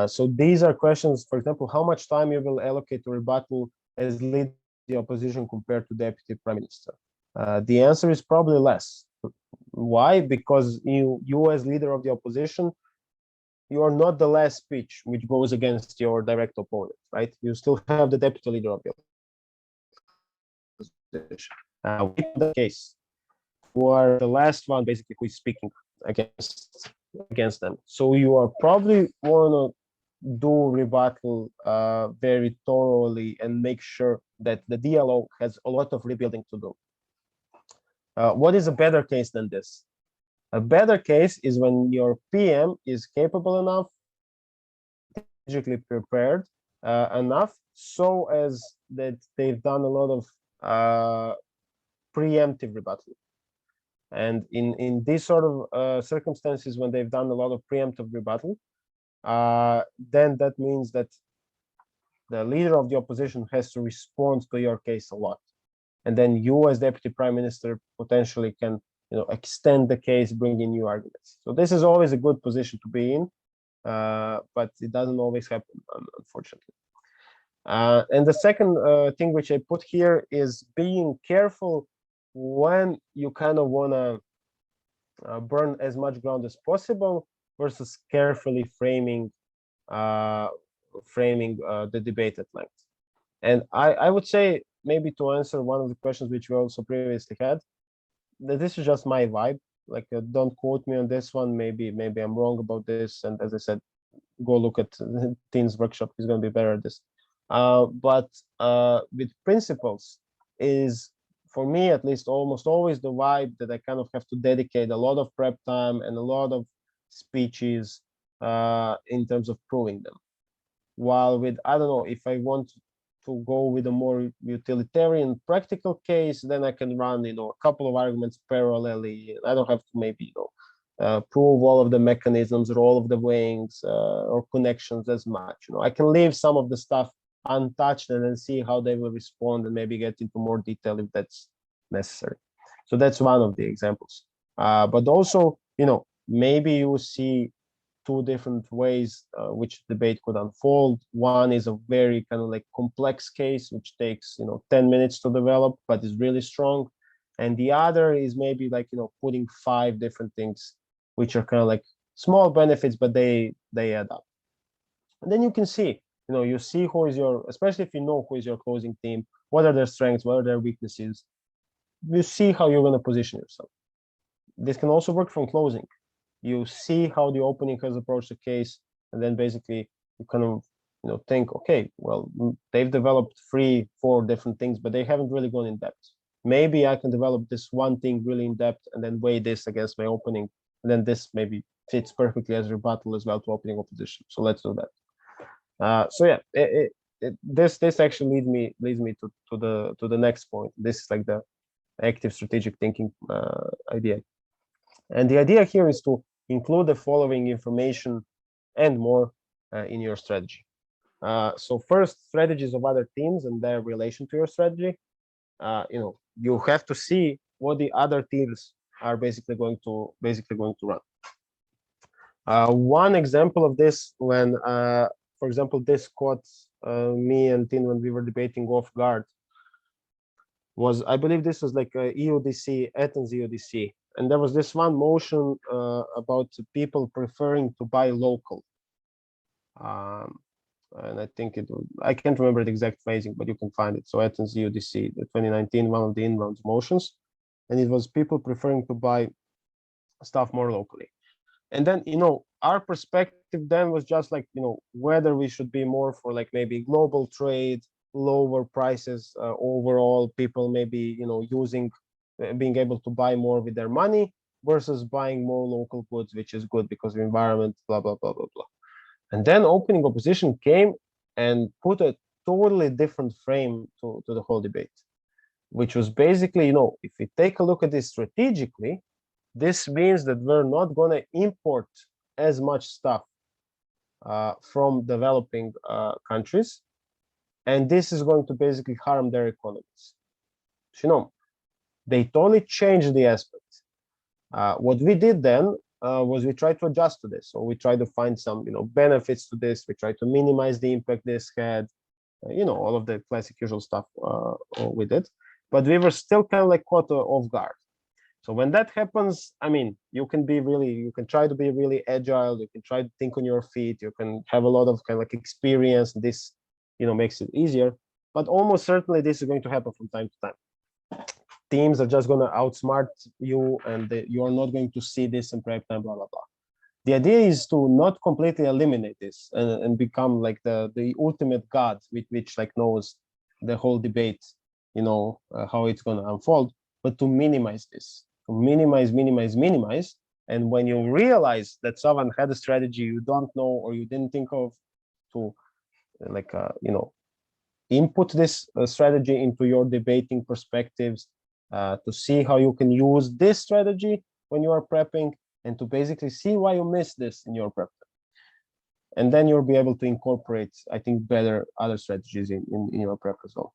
Speaker 2: So these are questions, for example, how much time you will allocate to rebuttal as leader of the opposition compared to deputy prime minister. The answer is probably less. Why? Because you as leader of the opposition, you are not the last speech which goes against your direct opponent, right? You still have the deputy leader of the opposition. In the case, who are the last one basically who is speaking against them. So you are probably want to do rebuttal very thoroughly and make sure that the dialogue has a lot of rebuilding to do. What is a better case than this? A better case is when your PM is capable enough, strategically prepared enough, so as that they've done a lot of preemptive rebuttal. And in these sort of circumstances, when they've done a lot of preemptive rebuttal, then that means that the leader of the opposition has to respond to your case a lot. And then you as deputy prime minister potentially can extend the case, bring in new arguments. So this is always a good position to be in, but it doesn't always happen, unfortunately. And the second thing which I put here is being careful when you kind of want to burn as much ground as possible versus carefully framing the debate at length. And I would say, maybe to answer one of the questions which we also previously had, that this is just my vibe. Like, don't quote me on this one. Maybe I'm wrong about this. And as I said, go look at Teen's workshop. He's going to be better at this. But with principles is, for me at least, almost always the vibe that I kind of have to dedicate a lot of prep time and a lot of speeches in terms of proving them. While with, I don't know, if I want to go with a more utilitarian practical case, then I can run, a couple of arguments parallelly. I don't have to maybe, prove all of the mechanisms or all of the weighings or connections as much. I can leave some of the stuff untouched and then see how they will respond and maybe get into more detail if that's necessary. So that's one of the examples. But also, maybe you see two different ways which debate could unfold. One is a very kind of like complex case, which takes, 10 minutes to develop, but is really strong. And the other is maybe like, putting 5 different things, which are kind of like small benefits, but they add up. And then you can see, you see who is your, especially if you know who is your closing team, what are their strengths, what are their weaknesses. You see how you're going to position yourself. This can also work from closing. You see how the opening has approached the case, and then basically you kind of, think, okay, well, they've developed 3-4 different things, but they haven't really gone in depth. Maybe I can develop this one thing really in depth and then weigh this against my opening, and then this maybe fits perfectly as rebuttal as well to opening opposition. So let's do that. So yeah, this actually leads me to the next point. This is like the active strategic thinking idea. And the idea here is to include the following information and more in your strategy. So first, strategies of other teams and their relation to your strategy. You have to see what the other teams are basically going to run. One example of this, when, for example, this caught me and Tin when we were debating off guard, was, I believe this was like a EUDC, Athens EUDC. And there was this one motion about people preferring to buy local. And I think I can't remember the exact phrasing, but you can find it. So Athens EUDC, the 2019, one of the in-round motions. And it was people preferring to buy stuff more locally. And then, our perspective then was just like, whether we should be more for like maybe global trade, lower prices overall, people maybe, being able to buy more with their money versus buying more local goods, which is good because of the environment, blah, blah, blah, blah, blah. And then opening opposition came and put a totally different frame to the whole debate, which was basically, if we take a look at this strategically, this means that we're not going to import as much stuff from developing countries. And this is going to basically harm their economies. So, they totally changed the aspect. What we did then was we tried to adjust to this. So we tried to find some, benefits to this. We tried to minimize the impact this had, all of the classic usual stuff we did. But we were still kind of like caught off guard. So when that happens, I mean, you can try to be really agile. You can try to think on your feet. You can have a lot of kind of like experience. This, makes it easier. But almost certainly this is going to happen from time to time. Teams are just going to outsmart you, and you are not going to see this in prep time, blah, blah, blah. The idea is to not completely eliminate this and become like the ultimate god with which like knows the whole debate, how it's going to unfold, but to minimize this, to minimize. And when you realize that someone had a strategy you don't know or you didn't think of, to like, input this strategy into your debating perspectives, to see how you can use this strategy when you are prepping, and to basically see why you missed this in your prep. And then you'll be able to incorporate, I think, better other strategies in your prep as well.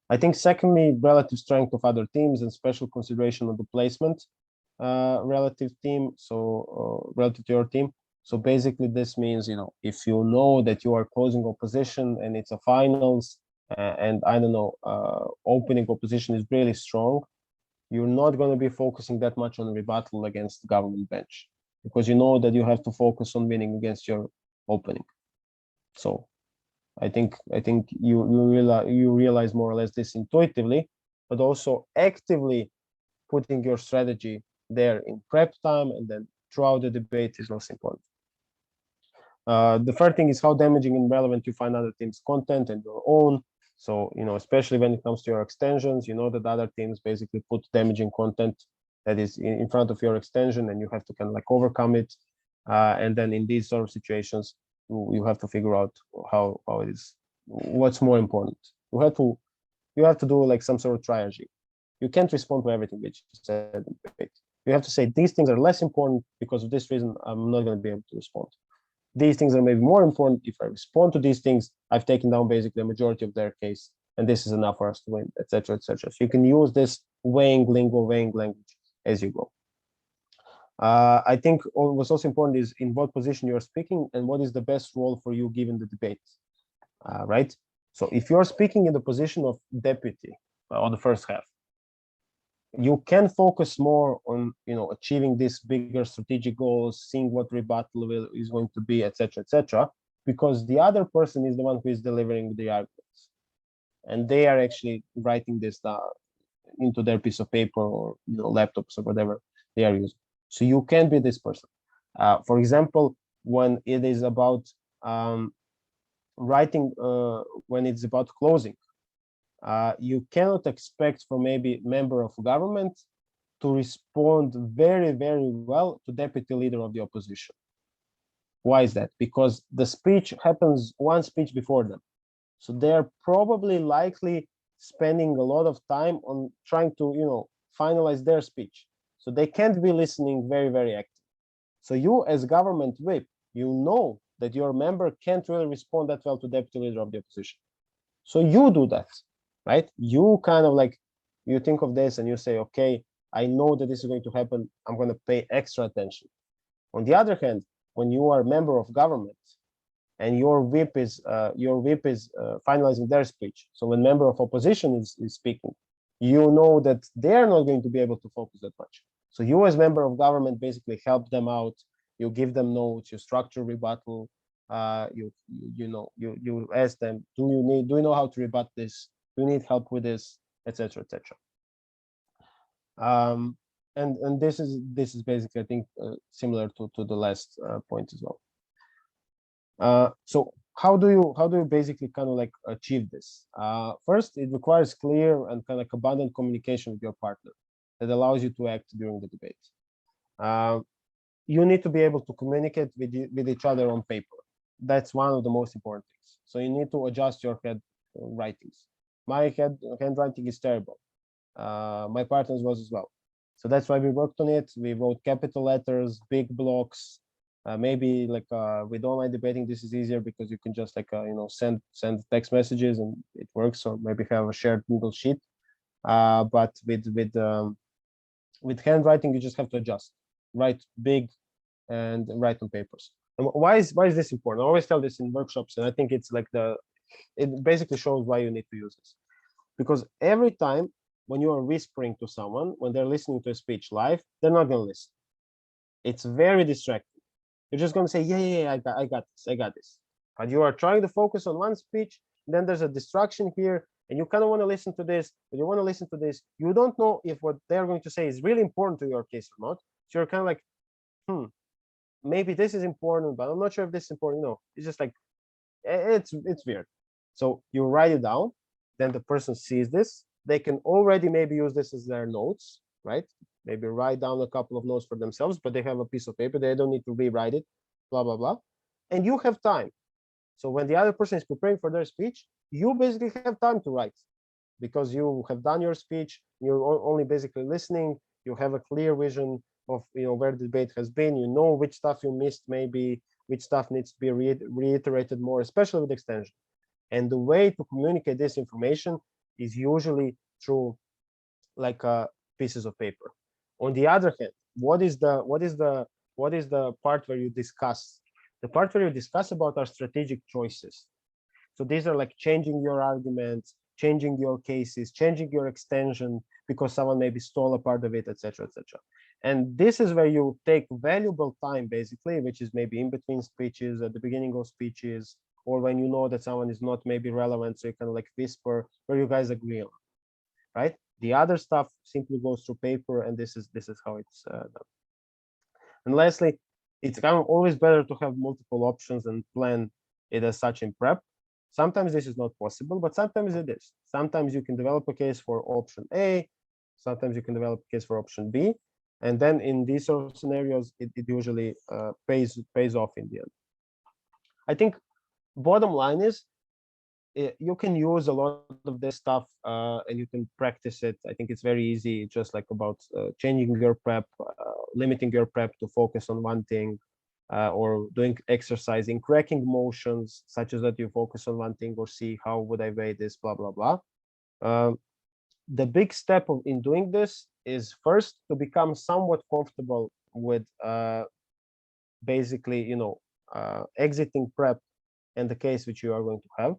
Speaker 2: I think secondly, relative strength of other teams and special consideration of the placement relative team, so relative to your team. So basically this means, if you know that you are closing opposition and it's a finals, and I don't know, opening opposition is really strong, you're not going to be focusing that much on rebuttal against the government bench, because you know that you have to focus on winning against your opening. So I think you realize more or less this intuitively, but also actively putting your strategy there in prep time and then throughout the debate is also important. The third thing is how damaging and relevant you find other teams' content and your own. So, you know, especially when it comes to your extensions, you know that other teams basically put damaging content that is in front of your extension, and you have to kind of like overcome it. And then in these sort of situations, you have to figure out how it is, what's more important. You have to do like some sort of triaging. You can't respond to everything which is said in debate. You have to say these things are less important because of this reason. I'm not going to be able to respond. These things are maybe more important. If I respond to these things, I've taken down basically a majority of their case, and this is enough for us to win, etc., etc. So you can use this weighing lingo, weighing language as you go. I think what's also important is in what position you're speaking and what is the best role for you given the debate, right? So if you're speaking in the position of deputy on the first half, you can focus more on, you know, achieving these bigger strategic goals, seeing what rebuttal is going to be, etc., etc., because the other person is the one who is delivering the arguments, and they are actually writing this down into their piece of paper or, you know, laptops or whatever they are using. So you can be this person. For example, when it is about writing, when it's about closing, you cannot expect from maybe member of government to respond very, very well to deputy leader of the opposition. Why is that? Because the speech happens one speech before them. So they're probably likely spending a lot of time on trying to, you know, finalize their speech. So they can't be listening very, very active. So you as government whip, you know that your member can't really respond that well to deputy leader of the opposition. So you do that, right? You kind of like, you think of this and you say, okay, I know that this is going to happen. I'm going to pay extra attention. On the other hand, when you are a member of government and your whip is finalizing their speech, so when member of opposition is speaking, you know that they're not going to be able to focus that much. So you as member of government basically help them out. You give them notes, you structure rebuttal, you ask them, do you know how to rebut this? Do you need help with this, etc., etc. And this is basically, I think, similar to the last point as well. So how do you basically kind of like achieve this? First, it requires clear and kind of like abundant communication with your partner that allows you to act during the debate. You need to be able to communicate with each other on paper. That's one of the most important things. So you need to adjust your head writings. My handwriting is terrible. My partner's was as well. So that's why we worked on it. We wrote capital letters, big blocks. Maybe like with online debating, this is easier because you can just like send text messages and it works, or maybe have a shared Google Sheet. But with handwriting, you just have to adjust, write big, and write on papers. And why is this important? I always tell this in workshops, and I think it's like it basically shows why you need to use this. Because every time when you are whispering to someone, when they're listening to a speech live, they're not going to listen. It's very distracting. You're just going to say, yeah, I got this. But you are trying to focus on one speech, then there's a distraction here, and you kind of want to listen to this, but you want to listen to this. You don't know if what they're going to say is really important to your case or not. So you're kind of like, maybe this is important, but I'm not sure if this is important. It's just like, it's weird. So you write it down, then the person sees this. They can already maybe use this as their notes, right? Maybe write down a couple of notes for themselves, but they have a piece of paper. They don't need to rewrite it, blah, blah, blah. And you have time. So when the other person is preparing for their speech, you basically have time to write because you have done your speech. You're only basically listening. You have a clear vision of where the debate has been. You know which stuff you missed, maybe which stuff needs to be reiterated more, especially with extension. And the way to communicate this information is usually through like pieces of paper. On the other hand, what is the part where you discuss? The part where you discuss about our strategic choices. So these are like changing your arguments, changing your cases, changing your extension because someone maybe stole a part of it, etc., etc. And this is where you take valuable time, basically, which is maybe in between speeches, at the beginning of speeches, or when you know that someone is not maybe relevant, so you can like whisper where you guys agree on, right? The other stuff simply goes through paper, and this is how it's done. And lastly, it's kind of always better to have multiple options and plan it as such in prep. Sometimes this is not possible, but sometimes it is. Sometimes you can develop a case for option A, sometimes you can develop a case for option B, and then in these sort of scenarios, it usually pays off in the end. I think bottom line is you can use a lot of this stuff and you can practice it. I think it's very easy, just like about changing your prep, limiting your prep to focus on one thing, or doing exercising, cracking motions, such as that you focus on one thing or see how would I weigh this, blah, blah, blah. The big step in doing this is first to become somewhat comfortable with basically, you know, exiting prep and the case which you are going to have.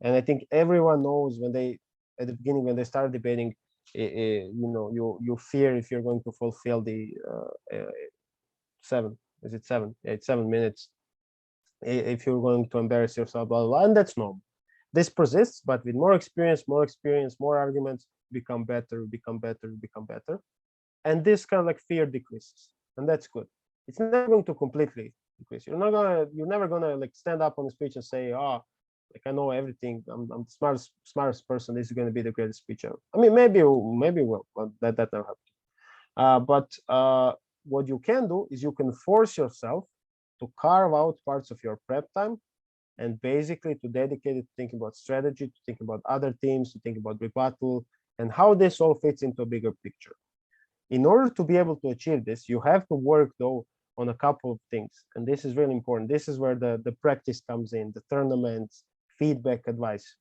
Speaker 2: And I think everyone knows when they, at the beginning, when they start debating, you know, you fear if you're going to fulfill the 7, is it 7? Yeah, it's 7 minutes. If you're going to embarrass yourself, blah, blah, blah, and that's normal. This persists, but with more experience, more arguments, become better, become better, become better. And this kind of like fear decreases, and that's good. It's never going to completely decrease. You're never gonna like stand up on the speech and say, oh, like I know everything. I'm the smartest person. This is going to be the greatest speech ever. I mean, maybe will, but that never happened. But what you can do is you can force yourself to carve out parts of your prep time, and basically to dedicate it to thinking about strategy, to think about other teams, to think about rebuttal, and how this all fits into a bigger picture. In order to be able to achieve this, you have to work though on a couple of things, and this is really important. This is where the practice comes in, the tournaments, feedback, advice.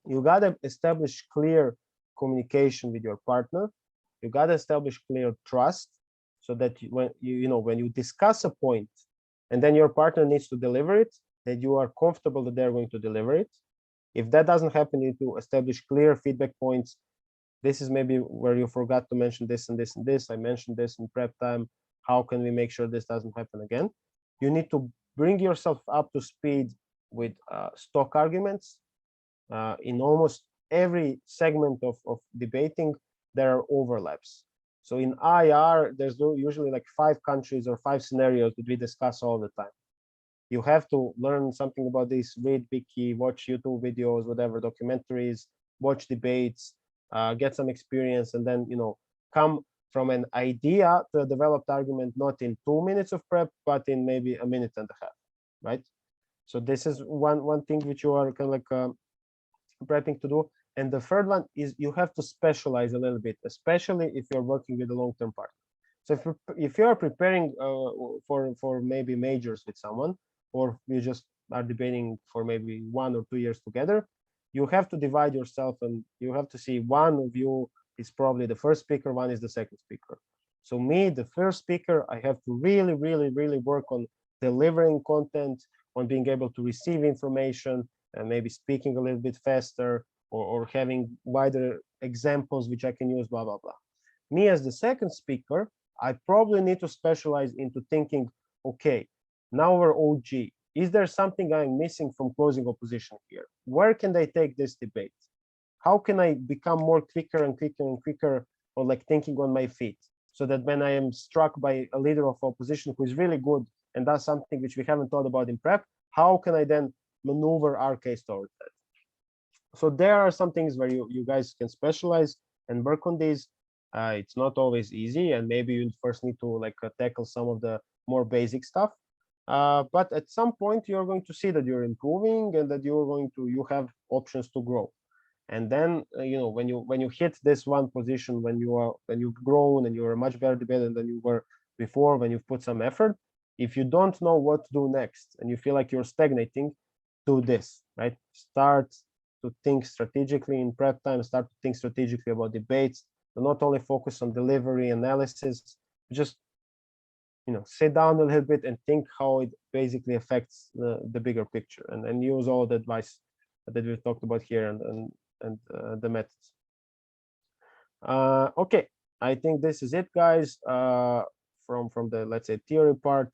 Speaker 2: You got to establish clear communication with your partner. You got to establish clear trust, so that when you discuss a point and then your partner needs to deliver it, that you are comfortable that they're going to deliver it. If that doesn't happen, you need to establish clear feedback points. This is maybe where you forgot to mention this and this and this. I mentioned this in prep time. How can we make sure this doesn't happen again? You need to bring yourself up to speed with stock arguments. In almost every segment of debating, there are overlaps. So in IR, there's usually like 5 countries or 5 scenarios that we discuss all the time. You have to learn something about this, read Wiki, watch YouTube videos, whatever, documentaries, watch debates, get some experience, and then, come from an idea to a developed argument, not in 2 minutes of prep, but in maybe a minute and a half, right? So this is one thing which you are kind of like prepping to do. And the third one is you have to specialize a little bit, especially if you're working with a long-term partner. So if you are preparing for maybe majors with someone, or you just are debating for maybe 1 or 2 years together, you have to divide yourself, and you have to see one of you is probably the first speaker, one is the second speaker. So me, the first speaker, I have to really, really, really work on delivering content, on being able to receive information, and maybe speaking a little bit faster, or having wider examples which I can use, blah, blah, blah. Me as the second speaker, I probably need to specialize into thinking, okay, now we're OG. Is there something I'm missing from closing opposition here? Where can I take this debate? How can I become more quicker and quicker and quicker, or like thinking on my feet, so that when I am struck by a leader of opposition who is really good and does something which we haven't thought about in prep, how can I then maneuver our case towards that? So there are some things where you guys can specialize and work on these. It's not always easy, and maybe you first need to like tackle some of the more basic stuff. But at some point, you're going to see that you're improving, and that you have options to grow. And then when you hit this one position, when you've grown and you're a much better debater than you were before, when you've put some effort, if you don't know what to do next and you feel like you're stagnating, do this, right? Start to think strategically in prep time, start to think strategically about debates, and not only focus on delivery analysis, just sit down a little bit and think how it basically affects the bigger picture, and use all the advice that we've talked about here and the methods. Okay, I think this is it, guys, from the, let's say, theory part.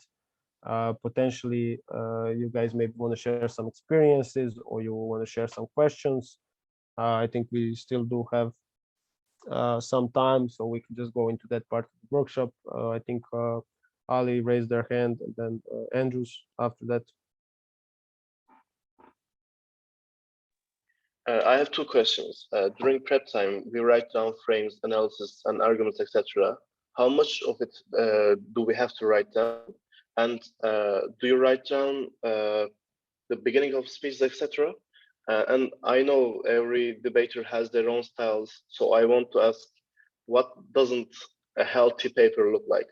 Speaker 2: Potentially, you guys maybe want to share some experiences, or you want to share some questions. I think we still do have some time, so we can just go into that part of the workshop. I think Ali raised their hand, and then Andrews after that.
Speaker 3: I have two questions. During prep time, we write down frames, analysis, and arguments, etc. How much of it do we have to write down? And do you write down the beginning of speeches, etc.? And I know every debater has their own styles, so I want to ask, what doesn't a healthy paper look like?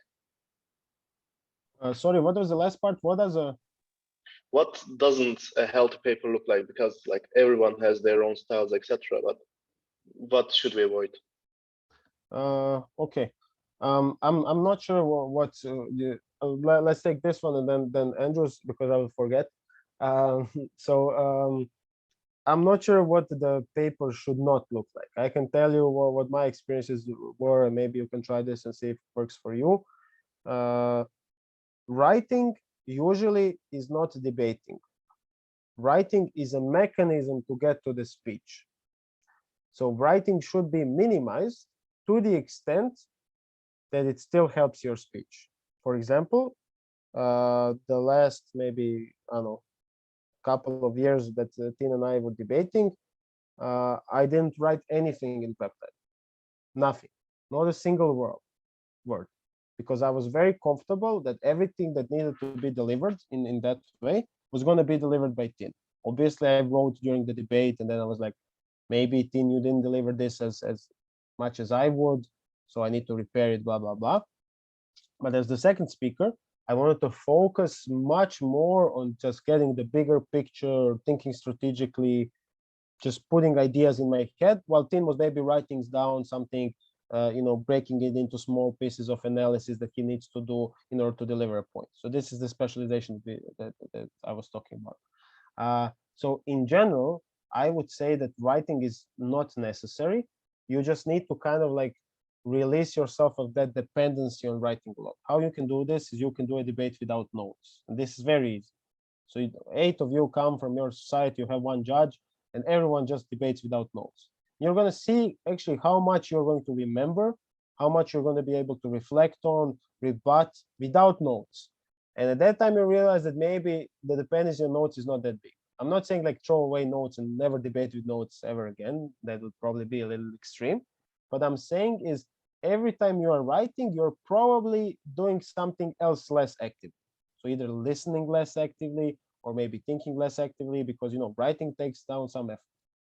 Speaker 2: Sorry, what was the last part?
Speaker 3: What doesn't a healthy paper look like? Because like everyone has their own styles, etc. But what should we avoid?
Speaker 2: Okay. I'm not sure let's take this one, and then Andrews, because I will forget. I'm not sure what the paper should not look like. I can tell you what my experiences were, and maybe you can try this and see if it works for you. Writing usually is not debating. Writing is a mechanism to get to the speech. So writing should be minimized to the extent that it still helps your speech. For example, the last maybe, I don't know, couple of years that Tin and I were debating, I didn't write anything in prep time. Nothing, not a single word, because I was very comfortable that everything that needed to be delivered in that way was going to be delivered by Tin. Obviously, I wrote during the debate, and then I was like, maybe Tin, you didn't deliver this as much as I would, so I need to repair it, blah, blah, blah. But as the second speaker, I wanted to focus much more on just getting the bigger picture, thinking strategically, just putting ideas in my head, while Tin was maybe writing down something, breaking it into small pieces of analysis that he needs to do in order to deliver a point. So this is the specialization that I was talking about. So in general, I would say that writing is not necessary. You just need to kind of like release yourself of that dependency on writing a lot. How you can do this is you can do a debate without notes. And this is very easy. So 8 of you come from your society, you have one judge, and everyone just debates without notes. You're going to see actually how much you're going to remember, how much you're going to be able to reflect on, rebut without notes. And at that time, you realize that maybe the dependency on notes is not that big. I'm not saying like throw away notes and never debate with notes ever again. That would probably be a little extreme. What I'm saying is every time you are writing, you're probably doing something else less active. So either listening less actively or maybe thinking less actively, because writing takes down some effort.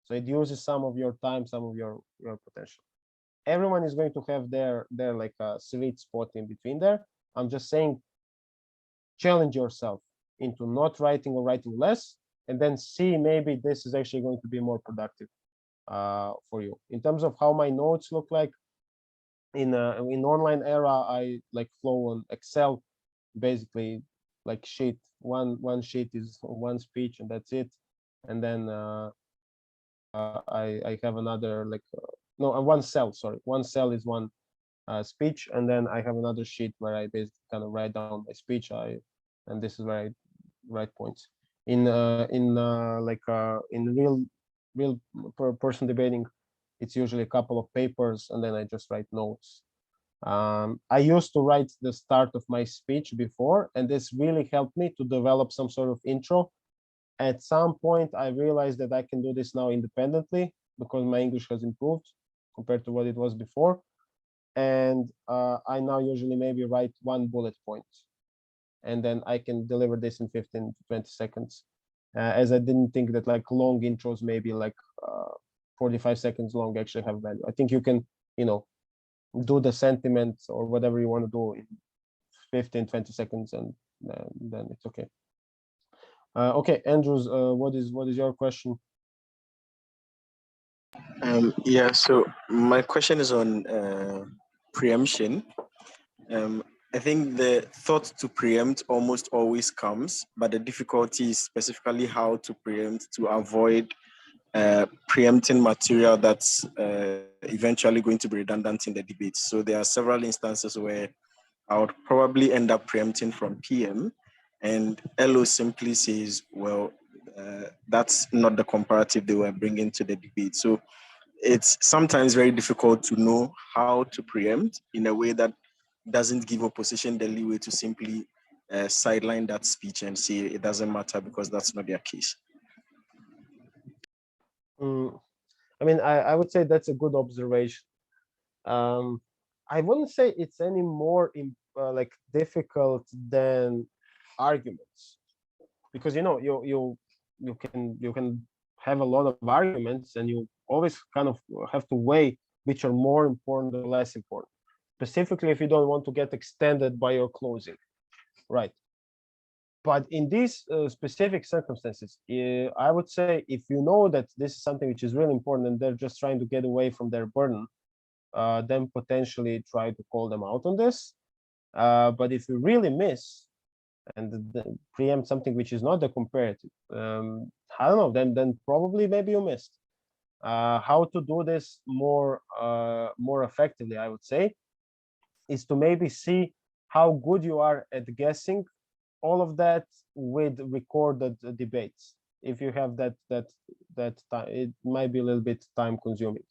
Speaker 2: So it uses some of your time, some of your potential. Everyone is going to have their like a sweet spot in between there. I'm just saying, challenge yourself into not writing or writing less, and then see maybe this is actually going to be more productive for you. In terms of how my notes look like, in online era, I like flow on Excel, basically like sheet. One sheet is one speech, and that's it. And then I have another like one cell. Sorry, one cell is one speech, and then I have another sheet where I basically kind of write down my speech. And this is where I write points. In real person debating, it's usually a couple of papers, and then I just write notes. I used to write the start of my speech before, and this really helped me to develop some sort of intro. At some point, I realized that I can do this now independently because my English has improved compared to what it was before. And I now usually maybe write one bullet point, and then I can deliver this in 15 to 20 seconds. As I didn't think that like long intros, maybe like 45 seconds long, actually have value. I think you can, do the sentiment or whatever you want to do in 15, 20 seconds, and then it's okay. Okay, Andrews, what is your question?
Speaker 4: Yeah, so my question is on preemption. I think the thought to preempt almost always comes, but the difficulty is specifically how to preempt to avoid preempting material that's eventually going to be redundant in the debate. So there are several instances where I would probably end up preempting from PM, And LO simply says, well, that's not the comparative they were bringing to the debate. So it's sometimes very difficult to know how to preempt in a way that doesn't give opposition the leeway to simply sideline that speech and say it doesn't matter because that's not their case.
Speaker 2: I mean, I would say that's a good observation. I wouldn't say it's any more like difficult than arguments, because you can have a lot of arguments and you always kind of have to weigh which are more important or less important, specifically if you don't want to get extended by your closing, right? But in these specific circumstances, I would say if you know that this is something which is really important and they're just trying to get away from their burden, then potentially try to call them out on this. But if you really miss and preempt something which is not the comparative, I don't know, then probably maybe you missed. How to do this more effectively, I would say, is to maybe see how good you are at guessing all of that with recorded debates. If you have that time, it might be a little bit time consuming.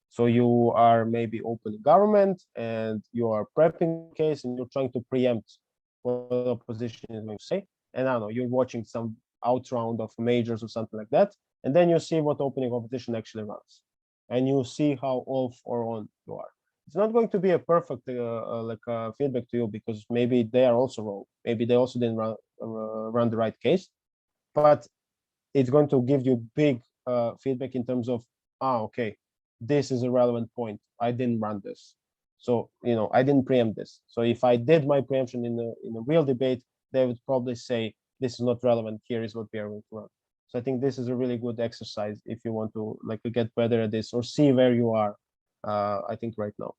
Speaker 2: So you are maybe opening government and you are prepping case and you're trying to preempt what the opposition is going to say. And I don't know, you're watching some out round of majors or something like that. And then you see what opening competition actually runs. And you see how off or on you are. It's not going to be a perfect feedback to you because maybe they are also wrong. Maybe they also didn't run the right case, but it's going to give you big feedback in terms of, okay, this is a relevant point. I didn't run this. So, I didn't preempt this. So if I did my preemption in a real debate, they would probably say, this is not relevant. Here is what we are going to run. So I think this is a really good exercise if you want to get better at this or see where you are. I think right now.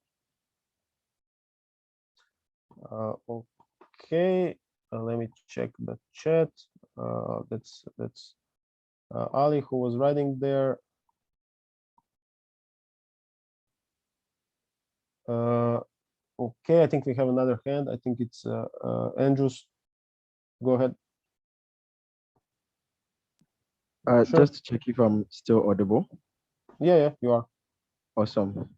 Speaker 2: Okay, let me check the chat. That's Ali who was writing there. Okay, I think we have another hand. I think it's Andrews. Go ahead.
Speaker 5: Sure.
Speaker 2: Just
Speaker 5: to check if I'm still audible.
Speaker 2: Yeah, you are.
Speaker 5: Awesome.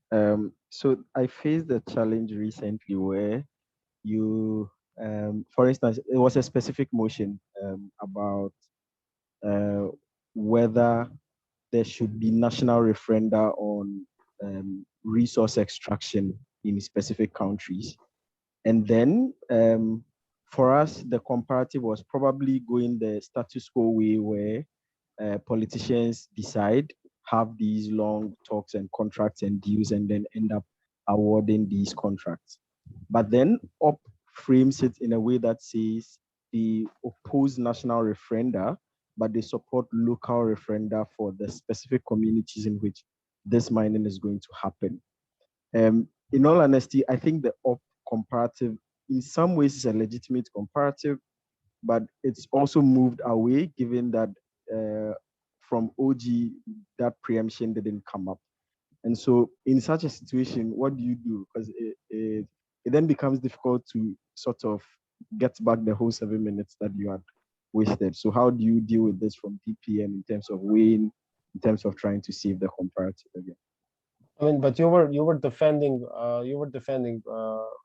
Speaker 5: So I faced a challenge recently where you, for instance, it was a specific motion about whether there should be national referenda on resource extraction in specific countries. And then for us, the comparative was probably going the status quo way where politicians decide, have these long talks and contracts and deals, and then end up awarding these contracts. But then OP frames it in a way that says they oppose national referenda, but they support local referenda for the specific communities in which this mining is going to happen. In all honesty, I think the OP comparative in some ways is a legitimate comparative, but it's also moved away given that from OG, that preemption didn't come up. And so in such a situation, what do you do? Because it then becomes difficult to sort of get back the whole 7 minutes that you had wasted. So how do you deal with this from DPM in terms of weighing, in terms of trying to save the comparative again?
Speaker 2: I mean, but you were defending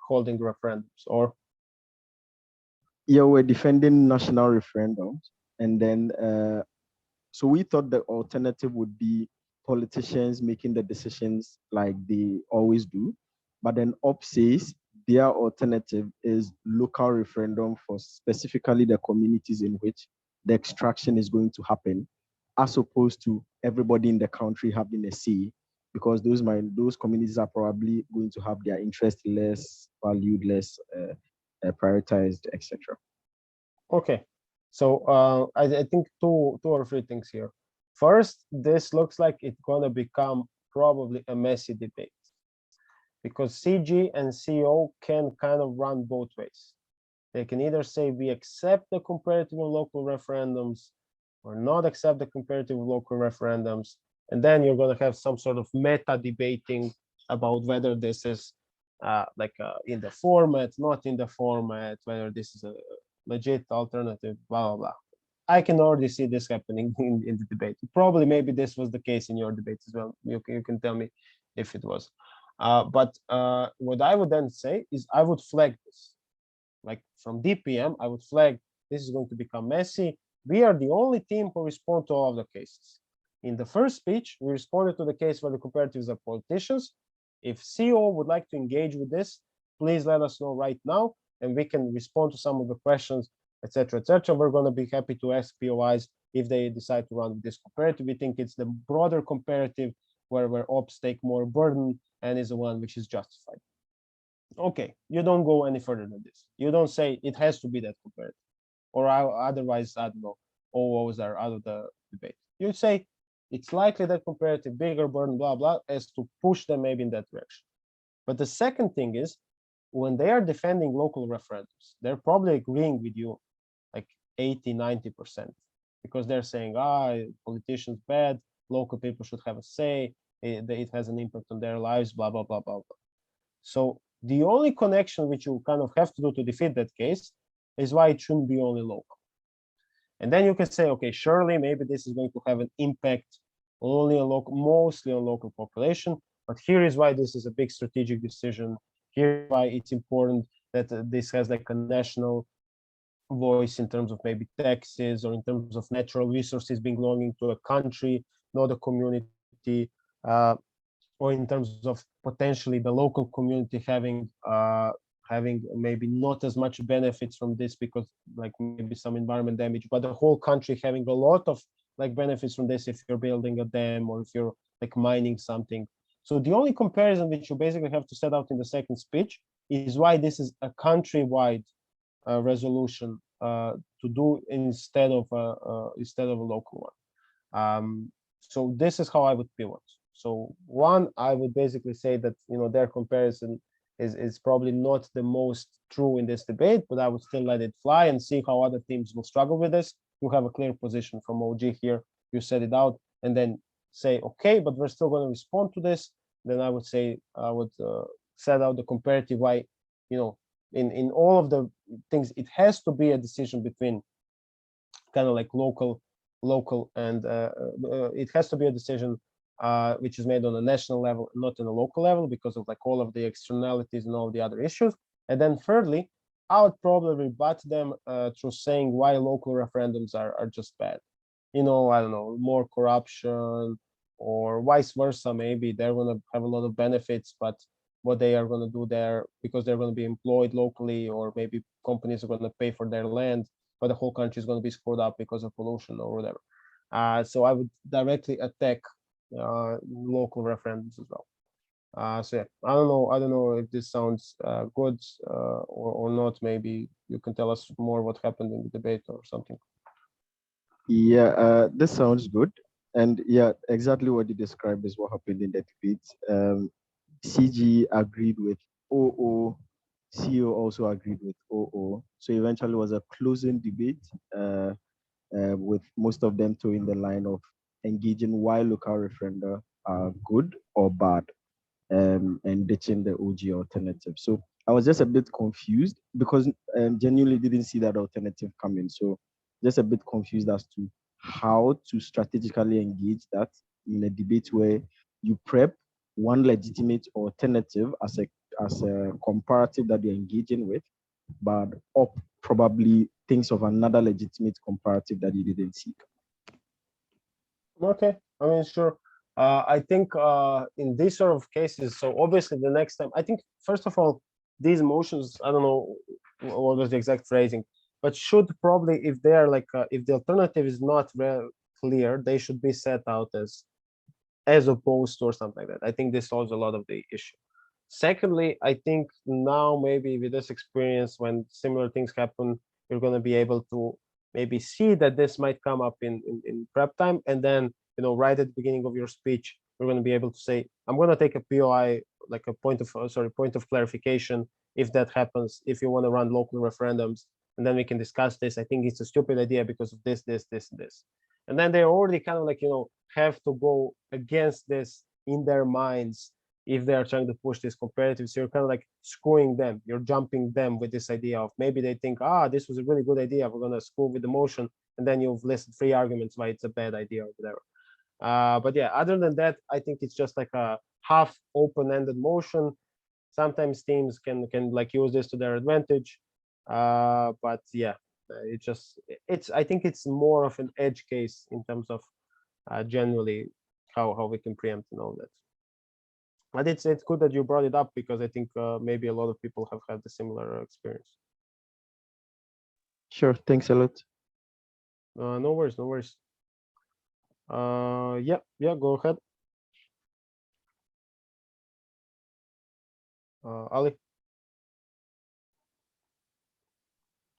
Speaker 2: holding referendums, or?
Speaker 5: Yeah, we're defending national referendums, and then so we thought the alternative would be politicians making the decisions like they always do, but then OP says their alternative is local referendum for specifically the communities in which the extraction is going to happen, as opposed to everybody in the country having a say, because those communities are probably going to have their interest less valued, less prioritized, etc.
Speaker 2: Okay, so I think two or three things here. First, this looks like it's gonna become probably a messy debate, because CG and CO can kind of run both ways. They can either say we accept the comparative local referendums or not accept the comparative local referendums, and then you're going to have some sort of meta debating about whether this is in the format, not in the format, whether this is legit alternative, blah, blah, blah. I can already see this happening in the debate. Probably maybe this was the case in your debate as well. You can tell me if it was. But what I would then say is I would flag this. Like from DPM, I would flag this is going to become messy. We are the only team who respond to all of the cases. In the first speech, we responded to the case where the comparatives are politicians. If CEO would like to engage with this, please let us know right now, and we can respond to some of the questions, etc., etc. We're going to be happy to ask POIs if they decide to run with this comparative. We think it's the broader comparative where ops take more burden and is the one which is justified. Okay, you don't go any further than this. You don't say it has to be that comparative, or otherwise, I don't know, OOs are out of the debate. You say it's likely that comparative, bigger burden, blah, blah, as to push them maybe in that direction. But the second thing is, when they are defending local referendums, they're probably agreeing with you like 80, 90%, because they're saying, politicians bad, local people should have a say, it has an impact on their lives, blah, blah, blah, blah, blah. So the only connection which you kind of have to do to defeat that case is why it shouldn't be only local. And then you can say, okay, surely maybe this is going to have an impact only on local, mostly on local population, but here is why this is a big strategic decision. Here's why it's important that this has like a national voice in terms of maybe taxes or in terms of natural resources belonging to a country, not a community, or in terms of potentially the local community having maybe not as much benefits from this because like maybe some environment damage, but the whole country having a lot of like benefits from this if you're building a dam or if you're like mining something. So the only comparison which you basically have to set out in the second speech is why this is a countrywide resolution to do instead of a local one. So this is how I would pivot. So one, I would basically say that their comparison is probably not the most true in this debate, but I would still let it fly and see how other teams will struggle with this. You have a clear position from OG here. You set it out and then say, okay, but we're still going to respond to this. Then I would say I would set out the comparative why, in all of the things, it has to be a decision between kind of like local and it has to be a decision which is made on a national level, not on a local level, because of like all of the externalities and all the other issues. And then thirdly, I would probably rebut them through saying why local referendums are just bad. I don't know, more corruption or vice versa. Maybe they're going to have a lot of benefits, but what they are going to do there, because they're going to be employed locally, or maybe companies are going to pay for their land, but the whole country is going to be screwed up because of pollution or whatever. So I would directly attack local referendums as well. So yeah, I don't know if this sounds good or not. Maybe you can tell us more what happened in the debate or something.
Speaker 5: Yeah, this sounds good. And yeah, exactly what you described is what happened in the debate. CG agreed with OO, CEO also agreed with OO. So eventually it was a closing debate with most of them towing the line of engaging why local referenda are good or bad, and ditching the OG alternative. So I was just a bit confused because genuinely didn't see that alternative coming. So just a bit confused as to how to strategically engage that in a debate where you prep one legitimate alternative as a comparative that you're engaging with, but probably thinks of another legitimate comparative that you didn't seek.
Speaker 2: Okay, I mean, sure. I think in these sort of cases, so obviously the next time, I think, first of all, these motions, I don't know what was the exact phrasing, but should probably, if they are like, if the alternative is not very clear, they should be set out as opposed to or something like that. I think this solves a lot of the issue. Secondly, I think now maybe with this experience, when similar things happen, you're going to be able to maybe see that this might come up in prep time, and then right at the beginning of your speech, you're going to be able to say, I'm going to take a POI, like a point of clarification, if that happens, if you want to run local referendums, and then we can discuss this. I think it's a stupid idea because of this, and then they already kind of like have to go against this in their minds if they are trying to push this comparative. So you're kind of like screwing them, you're jumping them with this idea of maybe they think, this was a really good idea, we're gonna screw with the motion, and then you've listed 3 arguments why it's a bad idea or whatever. But yeah, other than that, I think it's just like a half open-ended motion. Sometimes teams can like use this to their advantage, but yeah, I think it's more of an edge case in terms of generally how we can preempt and all that. But it's good that you brought it up, because I think maybe a lot of people have had a similar experience.
Speaker 5: Sure, thanks a lot.
Speaker 2: No worries, no worries. Yeah, go ahead. Ali.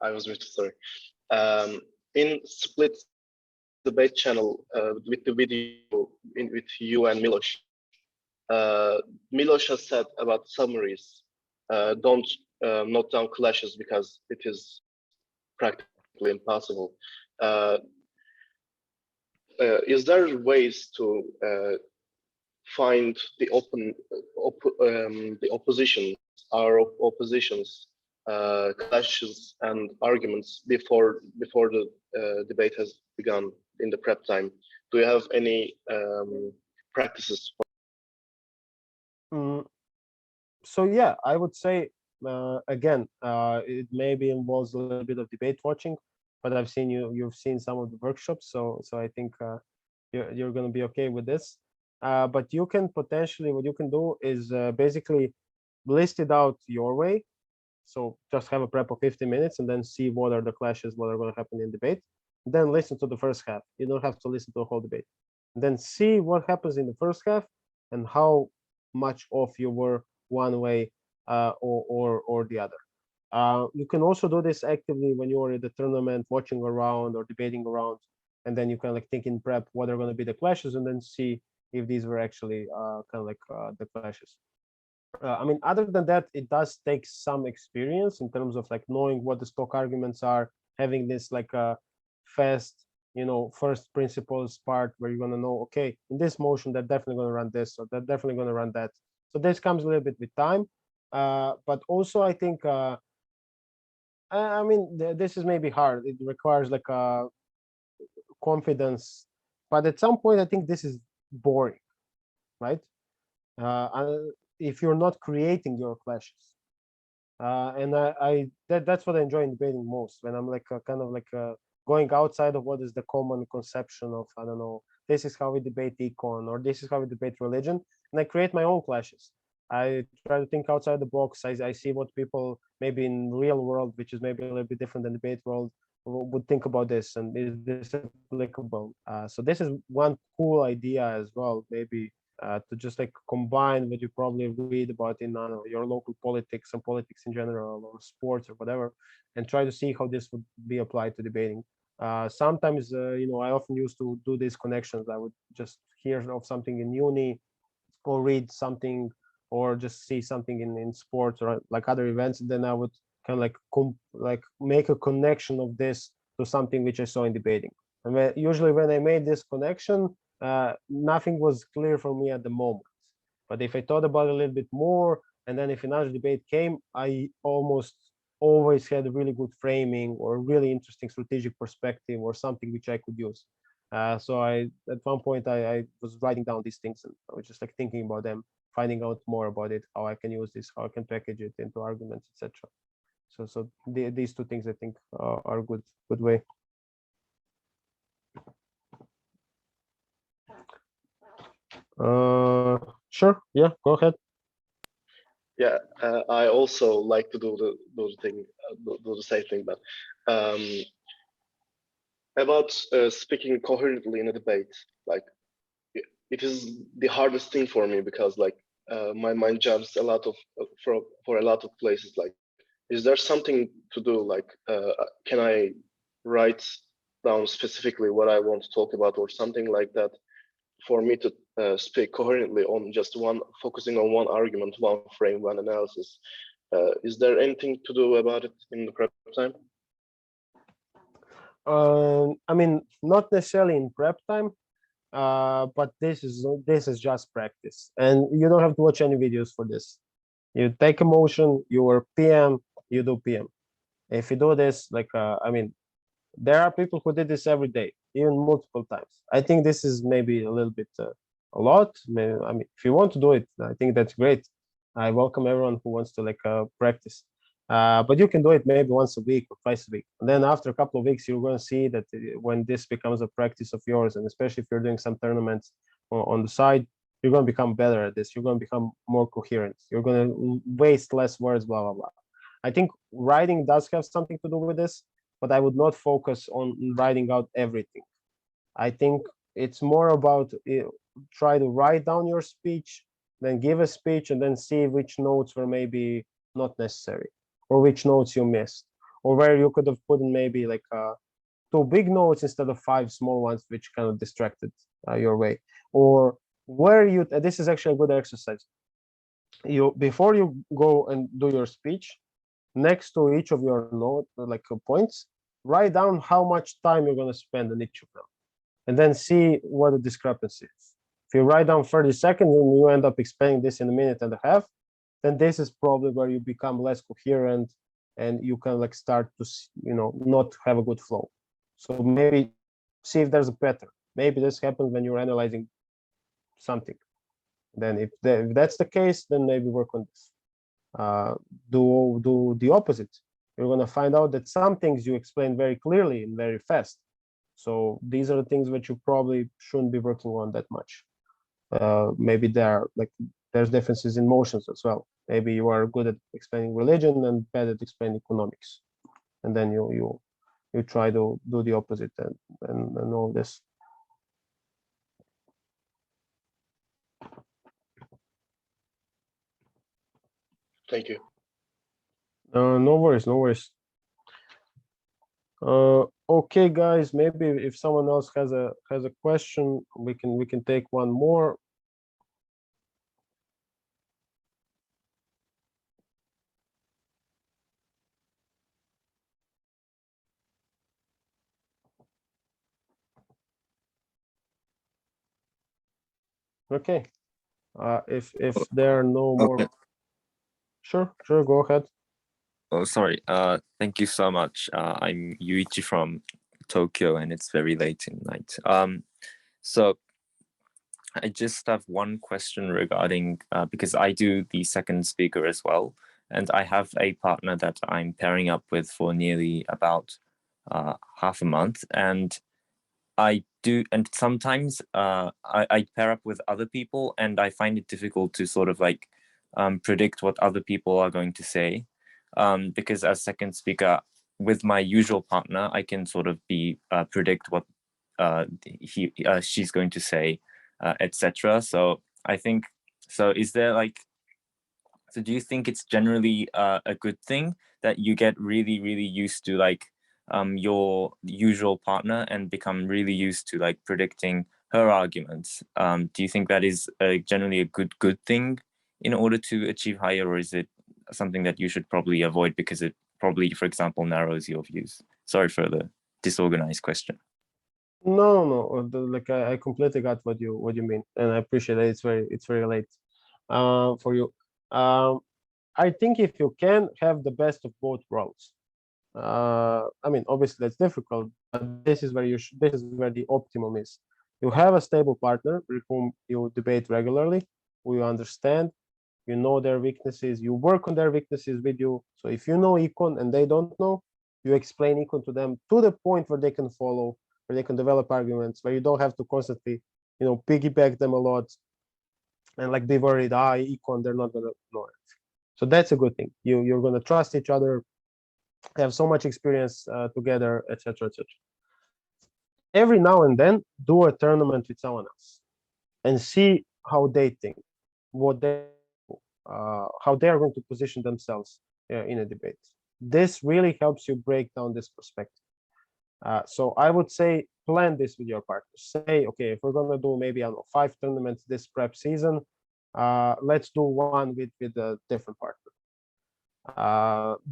Speaker 3: I was muted, sorry. In split debate channel with the video with you and Miloš, Miloš has said about summaries, don't note down clashes because it is practically impossible. Is there ways to find the oppositions clashes and arguments before the debate has begun in the prep time? Do you have any practices?
Speaker 2: So yeah, I would say again, it maybe involves a little bit of debate watching, but I've seen you've seen some of the workshops, so I think you're going to be okay with this. But you can potentially, what you can do is basically list it out your way. So just have a prep of 50 minutes and then see what are the clashes, what are going to happen in debate. Then listen to the first half. You don't have to listen to the whole debate. And then see what happens in the first half and how much off you were one way or the other. You can also do this actively when you are at the tournament, watching around or debating around, and then you can like think in prep what are going to be the clashes, and then see if these were actually kind of like the clashes. I mean, other than that, it does take some experience in terms of like knowing what the stock arguments are, having this like a fast, first principles part where you're going to know, okay, in this motion, they're definitely going to run this, or they're definitely going to run that. So this comes a little bit with time. But also, I think, I mean, this is maybe hard. It requires like a confidence, but at some point, I think this is boring, right? If you're not creating your clashes, and that's what I enjoy in debating most, when I'm like kind of like going outside of what is the common conception of, I don't know, this is how we debate econ, or this is how we debate religion, and I create my own clashes. I try to think outside the box. I see what people maybe in real world, which is maybe a little bit different than debate world, would think about this, and is this applicable? So this is one cool idea as well, maybe to just like combine what you probably read about in your local politics and politics in general, or sports or whatever, and try to see how this would be applied to debating. Sometimes, I often used to do these connections. I would just hear of something in uni, or read something, or just see something in sports or like other events, and then I would kind of like make a connection of this to something which I saw in debating. And usually when I made this connection, nothing was clear for me at the moment. But if I thought about it a little bit more, and then if another debate came, I almost always had a really good framing or really interesting strategic perspective or something which I could use. So at one point I was writing down these things, and I was just like thinking about them, finding out more about it, how I can use this, how I can package it into arguments, etc. So these two things I think are a good way. Sure, yeah, go ahead.
Speaker 3: Yeah, I also like to do the same thing, but about speaking coherently in a debate, like it is the hardest thing for me, because like my mind jumps a lot of for a lot of places. Like, is there something to do? Like, can I write down specifically what I want to talk about, or something like that, for me to speak coherently on just focusing on one argument, one frame, one analysis? Is there anything to do about it in the prep time?
Speaker 2: I mean, not necessarily in prep time, but this is just practice, and you don't have to watch any videos for this. You take a motion, you are PM, you do PM. If you do this, like I mean, there are people who did this every day, even multiple times. I think this is maybe a little bit a lot. Maybe, I mean, if you want to do it, I think that's great. I welcome everyone who wants to like practice. But you can do it maybe once a week or twice a week. And then after a couple of weeks, you're going to see that when this becomes a practice of yours, and especially if you're doing some tournaments on the side, you're going to become better at this. You're going to become more coherent. You're going to waste less words, blah, blah, blah. I think writing does have something to do with this, but I would not focus on writing out everything. I think it's more about try to write down your speech, then give a speech, and then see which notes were maybe not necessary, or which notes you missed, or where you could have put in maybe like 2 big notes instead of 5 small ones, which kind of distracted your way. Or where you, this is actually a good exercise. You, before you go and do your speech, next to each of your note, like points, write down how much time you're going to spend on each of them, and then see what the discrepancy is. If you write down 30 seconds and you end up explaining this in a minute and a half, then this is probably where you become less coherent and you can like start to, you know, not have a good flow. So maybe see if there's a pattern. Maybe this happens when you're analyzing something. Then if that's the case, then maybe work on this. Do the opposite. You're going to find out that some things you explain very clearly and very fast. So these are the things which you probably shouldn't be working on that much. Maybe there's differences in motions as well. Maybe you are good at explaining religion and bad at explaining economics, and then you try to do the opposite and all this.
Speaker 3: Thank you.
Speaker 2: No worries, no worries. Okay, guys. Maybe if someone else has a question, we can take one more. Okay. If there are no more.
Speaker 6: Okay.
Speaker 2: Sure, go ahead.
Speaker 6: Oh, sorry. Thank you so much. I'm Yuichi from Tokyo, and it's very late in night. So I just have one question regarding because I do the second speaker as well, and I have a partner that I'm pairing up with for nearly about half a month, and sometimes I pair up with other people, and I find it difficult to sort of like predict what other people are going to say, because as second speaker with my usual partner, I can sort of predict what she's going to say, etc. So I think, so is there like, so do you think it's generally a good thing that you get really, really used to like your usual partner and become really used to like predicting her arguments? Do you think that is generally a good thing in order to achieve higher, or is it something that you should probably avoid because it probably, for example, narrows your views? Sorry for the disorganized question.
Speaker 2: No, like I completely got what you mean, and I appreciate it. It's very late for you. I think if you can have the best of both worlds, I mean, obviously that's difficult, but this is where this is where the optimum is. You have a stable partner with whom you debate regularly, who you understand, you know their weaknesses, you work on their weaknesses with you. So if you know econ and they don't know, you explain econ to them to the point where they can follow, where they can develop arguments, where you don't have to constantly, you know, piggyback them a lot and like be worried, econ, they're not gonna know it. So that's a good thing. You're gonna trust each other, have so much experience together, etc. Every now and then, do a tournament with someone else and see how they think, what they, how they are going to position themselves in a debate. This really helps you break down this perspective. So I would say plan this with your partner. Say, okay, if we're gonna do maybe, I don't know, 5 tournaments this prep season, let's do one with a different partner.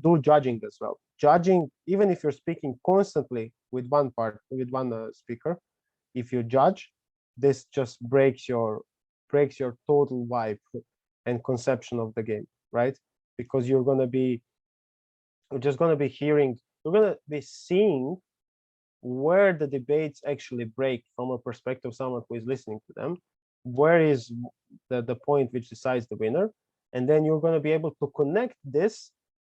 Speaker 2: Do judging as well. Judging, even if you're speaking constantly with one speaker, if you judge, this just breaks your total vibe and conception of the game, right? Because you're just gonna be hearing, you're gonna be seeing where the debates actually break from a perspective of someone who is listening to them. Where is the point which decides the winner? And then you're going to be able to connect this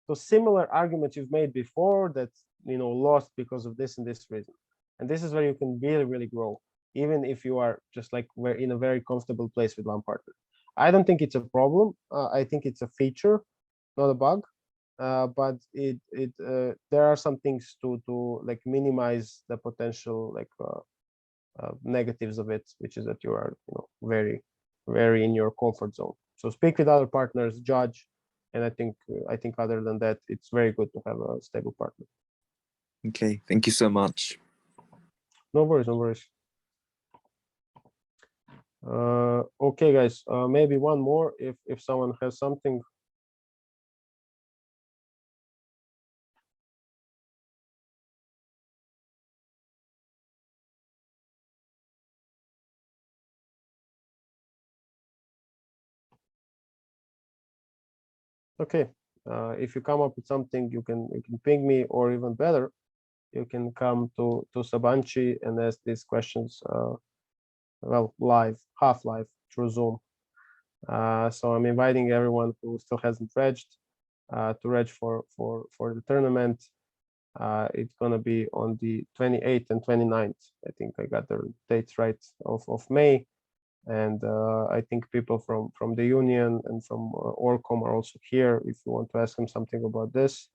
Speaker 2: to similar arguments you've made before that, you know, lost because of this and this reason. And this is where you can really, really grow, even if you are just like we're in a very comfortable place with one partner. I don't think it's a problem. I think it's a feature, not a bug. But there are some things to like minimize the potential like negatives of it, which is that you are, you know, very, very in your comfort zone. So speak with other partners, judge, and I think other than that, it's very good to have a stable partner.
Speaker 6: Okay, thank you so much.
Speaker 2: No worries, no worries. Okay, guys, maybe one more if someone has something. Okay, if you come up with something, you can ping me, or even better, you can come to Sabancı and ask these questions, well, live, half live through Zoom. So I'm inviting everyone who still hasn't regged to reg for the tournament. It's gonna be on the 28th and 29th. I think I got the dates right of May. And I think people from the union and from Orcom are also here if you want to ask them something about this.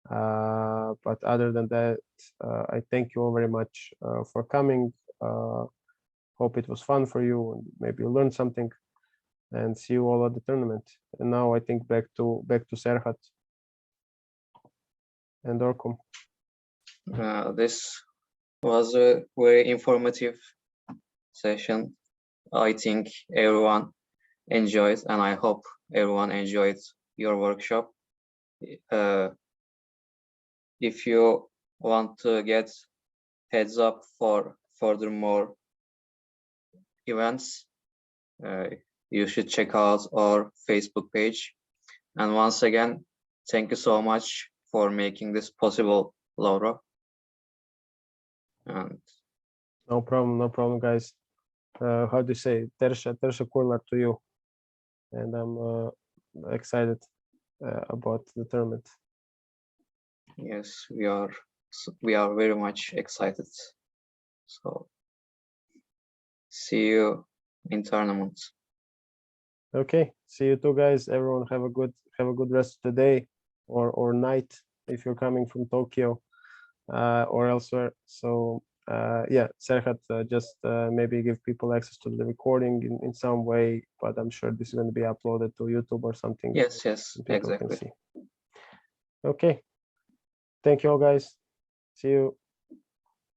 Speaker 2: But other than that, I thank you all very much for coming. Hope it was fun for you and maybe you learned something. And see you all at the tournament. And now I think back to Serhat and Orcom.
Speaker 1: This was a very informative session. I think everyone enjoyed, and I hope everyone enjoyed your workshop. If you want to get heads up for furthermore events, you should check out our Facebook page. And once again, thank you so much for making this possible, Lovro. And
Speaker 2: no problem, guys. How do you say, Tersha Kurlar to you. And I'm excited about the tournament.
Speaker 1: yes, we are very much excited. So see you in tournaments.
Speaker 2: Okay, see you too, guys. Everyone have a good rest of the day or night if you're coming from Tokyo or elsewhere. So yeah, Serhat, just maybe give people access to the recording in some way, but I'm sure this is going to be uploaded to YouTube or something.
Speaker 1: Yes,
Speaker 2: People
Speaker 1: exactly.
Speaker 2: can see. Okay, thank you all, guys. See you.